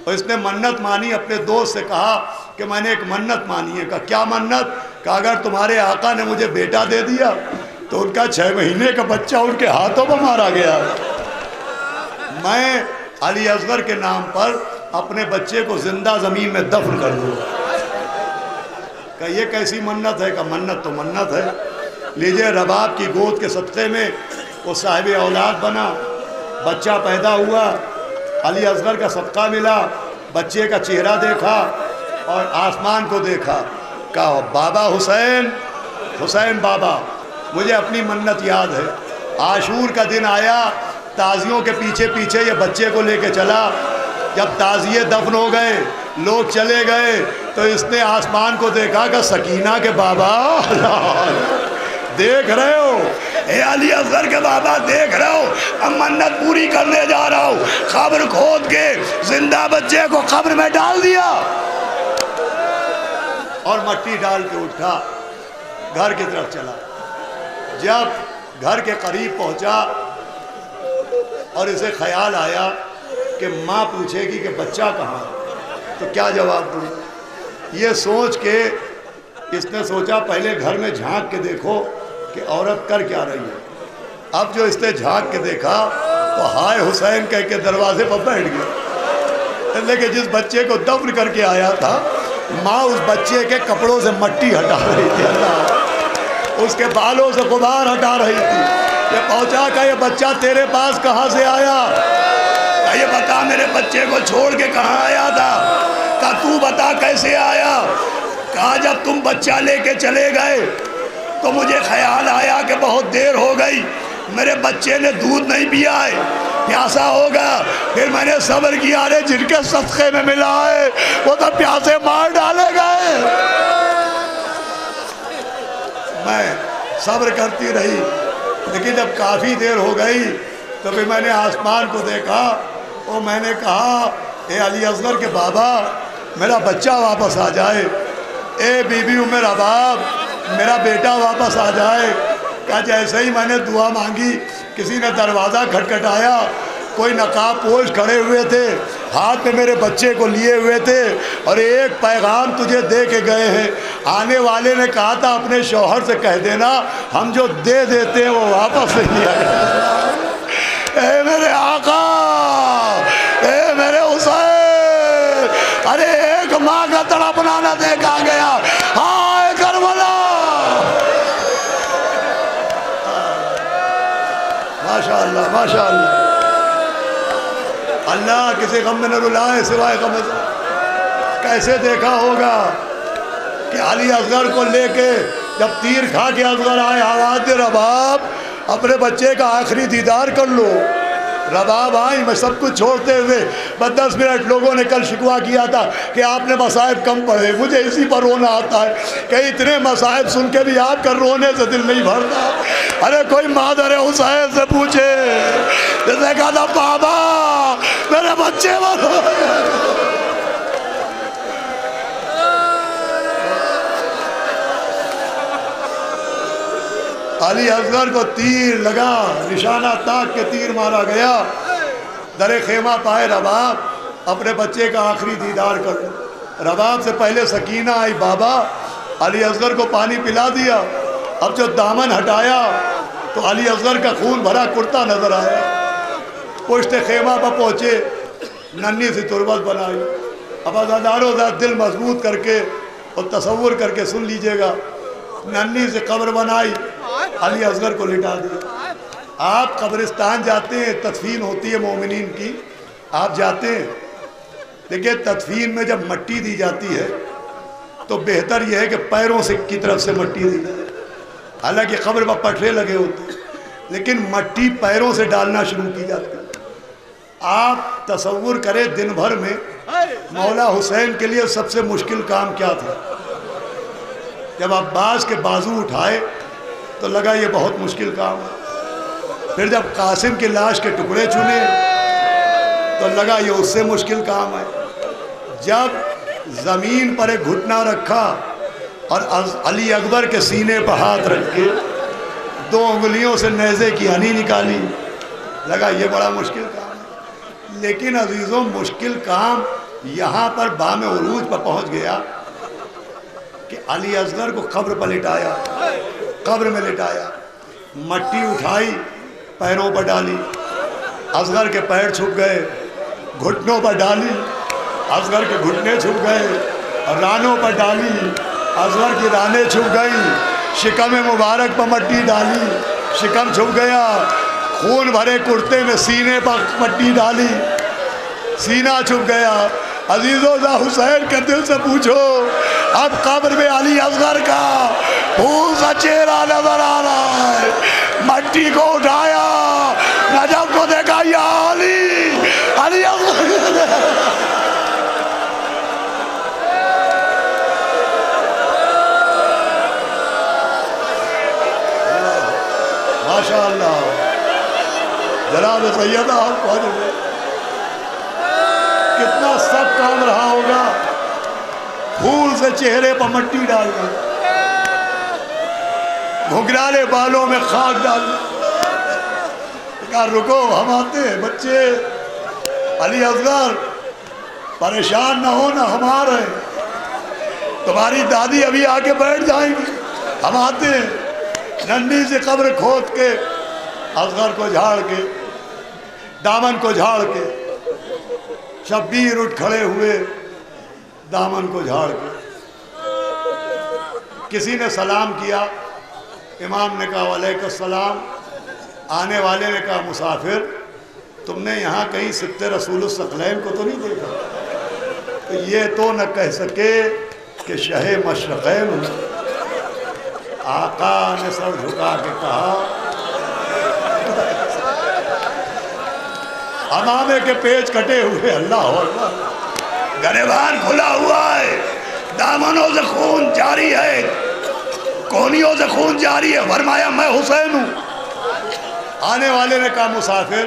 اور اس نے منت مانی، اپنے دوست سے کہا کہ میں نے ایک منت مانی ہے۔ کہا کیا منت؟ کہ اگر تمہارے آقا نے مجھے بیٹا دے دیا تو ان کا 6 مہینے کا بچہ ان کے ہاتھوں میں مارا گیا، میں علی اصغر کے نام پر اپنے بچے کو زندہ زمین میں دفن کر دوں۔ کہ یہ کیسی منت ہے؟ کہ منت تو منت ہے۔ لیجئے رباب کی گود کے صدقے میں وہ صاحب اولاد بنا، بچہ پیدا ہوا، علی اصغر کا صدقہ ملا، بچے کا چہرہ دیکھا اور آسمان کو دیکھا۔ کہا بابا حسین، حسین بابا مجھے اپنی منت یاد ہے۔ عاشور کا دن آیا، تازیوں کے پیچھے پیچھے یہ بچے کو لے کے چلا۔ جب تازیے دفن ہو گئے، لوگ چلے گئے تو اس نے آسمان کو دیکھا کہ سکینہ کے بابا دیکھ رہے ہو، اے علی اصغر کے بابا دیکھ رہے ہو، اب منت پوری کرنے جا رہا ہوں۔ قبر کھود کے زندہ بچے کو قبر میں ڈال دیا اور مٹی ڈال کے اٹھا، گھر کی طرف چلا۔ جب گھر کے قریب پہنچا اور اسے خیال آیا کہ ماں پوچھے گی کہ بچہ کہاں ہے تو کیا جواب دوں؟ یہ سوچ کے اس نے سوچا پہلے گھر میں جھانک کے دیکھو کہ عورت کر کیا رہی ہے۔ اب جو اس نے جھانک کے دیکھا تو ہائے حسین کہہ کے دروازے پر بیٹھ گیا۔ لیکن جس بچے کو دفن کر کے آیا تھا، ماں اس بچے کے کپڑوں سے مٹی ہٹا رہی تھی، اللہ، اس کے بالوں سے غبار ہٹا رہی تھی۔ یہ پہنچا کہ یہ بچہ تیرے پاس کہاں سے آیا؟ یہ بتا میرے بچے کو چھوڑ کے کہاں آیا تھا؟ کہا تو بتا کیسے آیا؟ کہا جب تم بچہ لے کے چلے گئے تو مجھے خیال آیا کہ بہت دیر ہو گئی، میرے بچے نے دودھ نہیں پیا ہے، پیاسا ہوگا، پھر میں نے صبر کیا، رے جن کے صدقے میں ملا ہے وہ تو پیاسے مار ڈالے گئے۔ میں صبر کرتی رہی، لیکن جب کافی دیر ہو گئی تو پھر میں نے آسمان کو دیکھا اور میں نے کہا اے علی اصغر کے بابا میرا بچہ واپس آ جائے، اے بی بی ام رباب میرا بیٹا واپس آ جائے۔ کہا جیسے ہی میں نے دعا مانگی کسی نے دروازہ کھٹکھٹایا، کوئی نقاب پوش کھڑے ہوئے تھے، ہاتھ میں میرے بچے کو لیے ہوئے تھے اور ایک پیغام تجھے دے کے گئے ہیں۔ آنے والے نے کہا تھا اپنے شوہر سے کہہ دینا ہم جو دے دیتے ہیں وہ واپس نہیں آئے۔ اے میرے آقا، اے میرے حسین، ارے ایک ماں کا تڑپنا نہ دیکھا گیا، ہائے کربلا۔ ماشاءاللہ ماشاءاللہ، اللہ کسی غم میں نہ رلائے سوائے غم سے۔ کیسے دیکھا ہوگا کہ علی اصغر کو لے کے جب تیر کھا کے اصغر آئے، آواز دے رباب اپنے بچے کا آخری دیدار کر لو۔ رباب آئی، میں سب کچھ چھوڑتے ہوئے بس 10 منٹ، لوگوں نے کل شکوہ کیا تھا کہ آپ نے مصائب کم پڑھے، مجھے اسی پر رونا آتا ہے کہ اتنے مصائب سن کے بھی آپ کا رونے سے دل نہیں بھرتا۔ ارے کوئی مادر حسین سے پوچھے، جس نے کہا تھا بابا میرے بچے مرو۔ علی اصغر کو تیر لگا، نشانہ تاک کے تیر مارا گیا، در خیمہ پائے رباب اپنے بچے کا آخری دیدار کر لو۔ رباب سے پہلے سکینہ آئی، بابا علی اصغر کو پانی پلا دیا۔ اب جو دامن ہٹایا تو علی اصغر کا خون بھرا کرتا نظر آیا۔ پشت خیمہ پر پہنچے، ننھی سی تربت بنائی۔ اب عزادارو ذات دل مضبوط کر کے اور تصور کر کے سن لیجئے گا، ننھی سی قبر بنائی، علی اصغر کو لٹا دیا۔ آپ قبرستان جاتے ہیں، تدفین ہوتی ہے مومنین کی، آپ جاتے ہیں، دیکھیں تدفین میں جب مٹی دی جاتی ہے تو بہتر یہ ہے کہ پیروں سے کی طرف سے مٹی دی جائے۔ حالانکہ قبر پر پٹھرے لگے ہوتے ہیں لیکن مٹی پیروں سے ڈالنا شروع کی جاتی ہے۔ آپ تصور کریں دن بھر میں مولا حسین کے لیے سب سے مشکل کام کیا تھا؟ جب عباس کے بازو اٹھائے تو لگا یہ بہت مشکل کام ہے۔ پھر جب قاسم کی لاش کے ٹکڑے چنے تو لگا یہ اس سے مشکل کام ہے۔ جب زمین پر ایک گھٹنا رکھا اور علی اکبر کے سینے پر ہاتھ رکھ کے 2 انگلیوں سے نیزے کی ہنی نکالی، لگا یہ بڑا مشکل کام ہے۔ لیکن عزیزوں مشکل کام یہاں پر بام عروج پر پہنچ گیا کہ علی اصغر کو قبر پر لٹایا، قبر میں لٹایا، مٹی اٹھائی پیروں پر ڈالی، اصغر کے پیر چھپ گئے، گھٹنوں پر ڈالی، اصغر کے گھٹنے چھپ گئے، رانوں پر ڈالی، اصغر کی رانیں چھپ گئی، شکم مبارک پر مٹی ڈالی، شکم چھپ گیا، خون بھرے کرتے میں سینے پر مٹی ڈالی، سینہ چھپ گیا۔ عزیزو ذا حسین کے دل سے پوچھو، اب قبر میں علی اصغر کا پھول سا چہرہ نظر آ رہا ہے۔ مٹی کو اٹھایا، نجف کو دیکھا، یا علی، علی اصغر۔ ماشاءاللہ، جناب سید آپ پہنچ گئے۔ کتنا سخت کام رہا ہوگا پھول سے چہرے پر مٹی ڈالنا، گھگرالے بالوں میں خاک ڈالنا۔ کہا رکو ہم آتے ہیں بچے، علی اصغر پریشان نہ ہونا، ہم آ رہے ہیں، تمہاری دادی ابھی آ کے بیٹھ جائیں گی، ہم آتے ہیں۔ ننھی سے قبر کھود کے اصغر کو جھاڑ کے، دامن کو جھاڑ کے، شبیر اٹھ کھڑے ہوئے دامن کو جھاڑ کے۔ کسی نے سلام کیا، امام نے کہا وعلیکم السلام۔ آنے والے نے کہا مسافر تم نے یہاں کہیں سبط رسول الثقلین کو تو نہیں دیکھا؟ تو یہ تو نہ کہہ سکے کہ شہ مشرقین ہوں۔ آقا نے سر جھکا کے کہا، امامے کے پیچ کٹے ہوئے، اللہ اکبر، گریبان کھلا ہوا ہے، دامنوں سے خون جاری ہے، کونیوں سے خون جاری ہے، فرمایا میں حسین ہوں۔ آنے والے نے کہا مسافر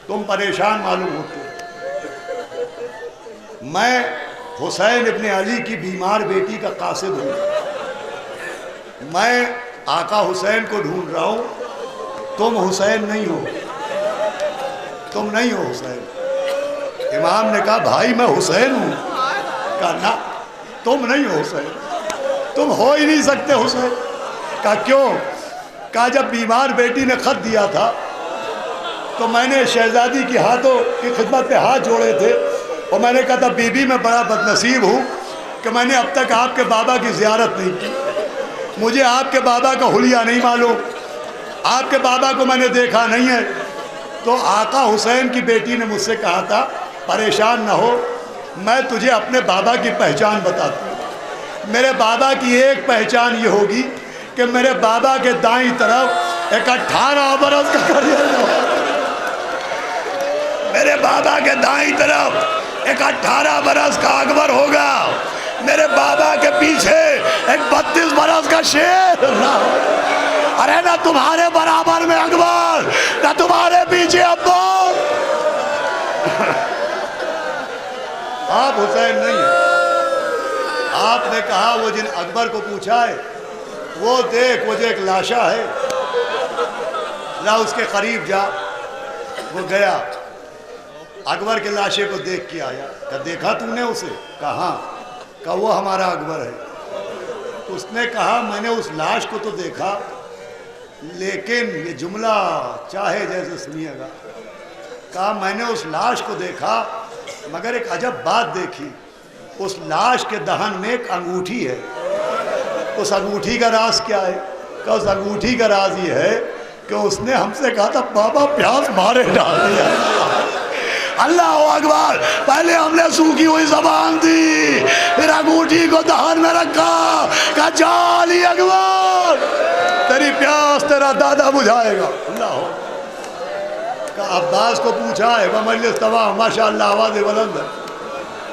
تم پریشان معلوم ہوتے، میں حسین ابن علی کی بیمار بیٹی کا قاصد ہوں، میں آقا حسین کو ڈھونڈ رہا ہوں، تم حسین نہیں ہو۔ تم نہیں ہو حسین. امام نے کہا بھائی میں حسین ہوں. کہا نہ تم نہیں ہو حسین, تم ہو ہی نہیں سکتے حسین. کہا کیوں؟ کہا جب بیمار بیٹی نے خط دیا تھا تو میں نے شہزادی کی ہاتھوں کی خدمت پہ ہاتھ جوڑے تھے, اور میں نے کہا تھا بی بی میں بڑا بدنصیب ہوں کہ میں نے اب تک آپ کے بابا کی زیارت نہیں کی, مجھے آپ کے بابا کا حلیہ نہیں معلوم, آپ کے بابا کو میں نے دیکھا نہیں ہے. تو آقا حسین کی بیٹی نے مجھ سے کہا تھا پریشان نہ ہو, میں تجھے اپنے بابا کی پہچان بتاتی ہوں. میرے بابا کی ایک پہچان یہ ہوگی کہ میرے بابا کے دائیں طرف ایک 18 برس کا کریلا ہوگا. میرے بابا کے دائیں طرف ایک 18 برس کا اکبر ہوگا. میرے بابا کے پیچھے ایک 32 برس کا شیر. ارے نہ تمہارے برابر میں اکبر, نہ تمہارے پیچھے عباس. آپ حسین نہیں ہیں. آپ نے کہا وہ جن اکبر کو پوچھا ہے وہ دیکھ, وہ جو ایک لاشا ہے لا اس کے قریب جا. وہ گیا, اکبر کے لاشے کو دیکھ کے آیا. کہا دیکھا تم نے اسے؟ کہا ہاں. کہا وہ ہمارا اکبر ہے. اس نے کہا میں نے اس لاش کو تو دیکھا, لیکن یہ جملہ چاہے جیسے سنیے گا. کہا میں نے اس لاش کو دیکھا مگر ایک عجب بات دیکھی, اس لاش کے دہن میں ایک انگوٹھی ہے. اس انگوٹھی کا راز کیا ہے؟ کہ اس انگوٹھی کا راز یہ ہے کہ اس نے ہم سے کہا تھا بابا پیاس مارے ڈال دیا. اللہ اکبر. پہلے ہم نے سوکھی ہوئی زبان دی, پھر انگوٹھی کو دہن میں رکھا, کہا جا علی اکبر تیری پیاس تیرا دادا بجھائے گا. اللہ کہا عباس کو پوچھا ہے وہ مجلس تمام ماشاءاللہ آواز بلند ہے.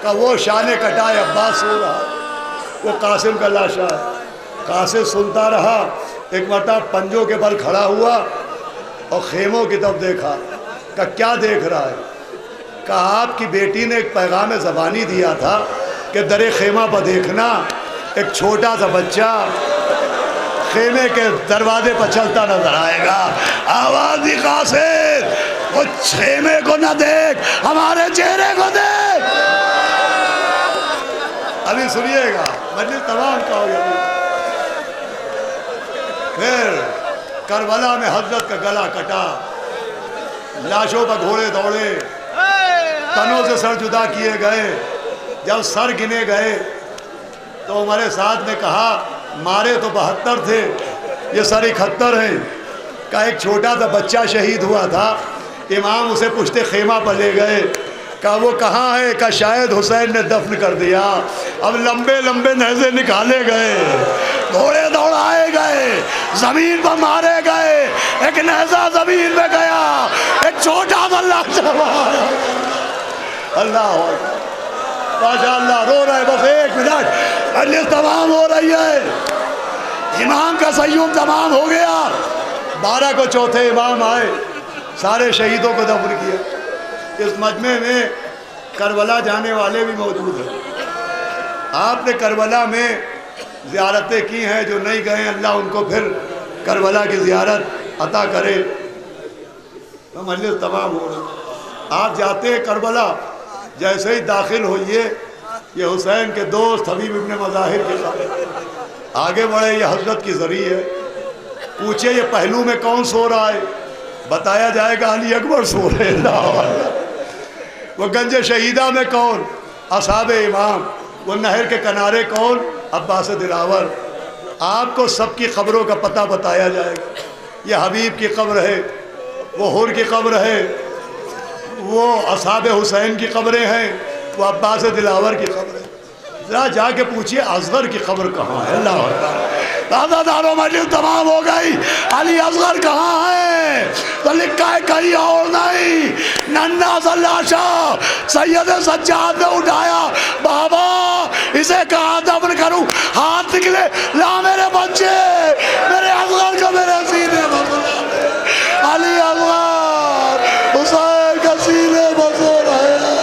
کہا وہ شانے کٹائے عباس سو رہا, وہ قاسم کا لاشا ہے. قاسم سنتا رہا, ایک مرتبہ پنجوں کے بل کھڑا ہوا اور خیموں کی طرف دیکھا. کہا کیا دیکھ رہا ہے؟ کہا آپ کی بیٹی نے ایک پیغام زبانی دیا تھا کہ در خیمہ پر دیکھنا ایک چھوٹا سا بچہ خیمے کے دروازے پر چلتا نظر آئے گا. آواز دی قاسم, وہ خیمے کو نہ دیکھ, ہمارے چہرے کو دیکھ. ابھی سنیے گا, مجلس تمام کا ہو گیا. پھر کربلا میں حضرت کا گلا کٹا, لاشوں پر گھوڑے دوڑے, تنوں سے سر جدا کیے گئے. جب سر گنے گئے تو ہمارے ساتھ نے کہا مارے تو 72 تھے, یہ سر 71 ہیں. کہا ایک چھوٹا سا بچہ شہید ہوا تھا, امام اسے پشتے خیمہ پر لے گئے. کہا وہ کہاں ہے؟ کہا شاید حسین نے دفن کر دیا. اب لمبے لمبے نیزے نکالے گئے, گھوڑے دوڑائے گئے, زمین پر مارے گئے. ایک نیزہ زمین میں گیا, ایک چھوٹا سا لاشا مارا. اللہ ماشاءاللہ. رو رہے بس ایک منٹ, مجلس تمام ہو رہی ہے. امام کا سیوم تمام ہو گیا. 12 کو چوتھے امام آئے, سارے شہیدوں کو دفن کیا. اس مجمع میں کربلا جانے والے بھی موجود ہیں. آپ نے کربلا میں زیارتیں کی ہیں, جو نہیں گئے اللہ ان کو پھر کربلا کی زیارت عطا کرے. تو مجلس تمام ہو رہا. آپ جاتے ہیں کربلا, جیسے ہی داخل ہوئیے یہ حسین کے دوست حبیب ابن مظاہر کے ساتھ آگے بڑھے. یہ حضرت کی ذریع ہے. پوچھے یہ پہلو میں کون سو رہا ہے؟ بتایا جائے گا علی اکبر سو رہے. اللہ وہ گنج شہیدہ میں کون؟ اصحاب امام. وہ نہر کے کنارے کون؟ عباس دلاور. آپ کو سب کی قبروں کا پتہ بتایا جائے گا. یہ حبیب کی قبر ہے, وہ حر کی قبر ہے, وہ اصحاب حسین کی قبریں ہیں, وہ عباس دلاور کی قبر ہے. ذرا جا کے پوچھئے اصغر کی قبر کہاں ہے. اللہ دادا دارو مجلس تمام ہو گئی. علی اصغر کہاں ہے؟ تو لکھا ہے کہیں اور نہیں. ننھا سا لاشا سید سجاد نے اٹھایا. بابا اسے کہاں دفن کروں؟ ہاتھ نکلے, لا میرے بچے, میرے اصغر کو میرے سینے میں بلا دے. علی اصغر حسین کا سینے میں سو رہے ہیں.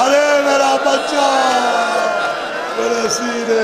ارے میرا بچہ میرے سینے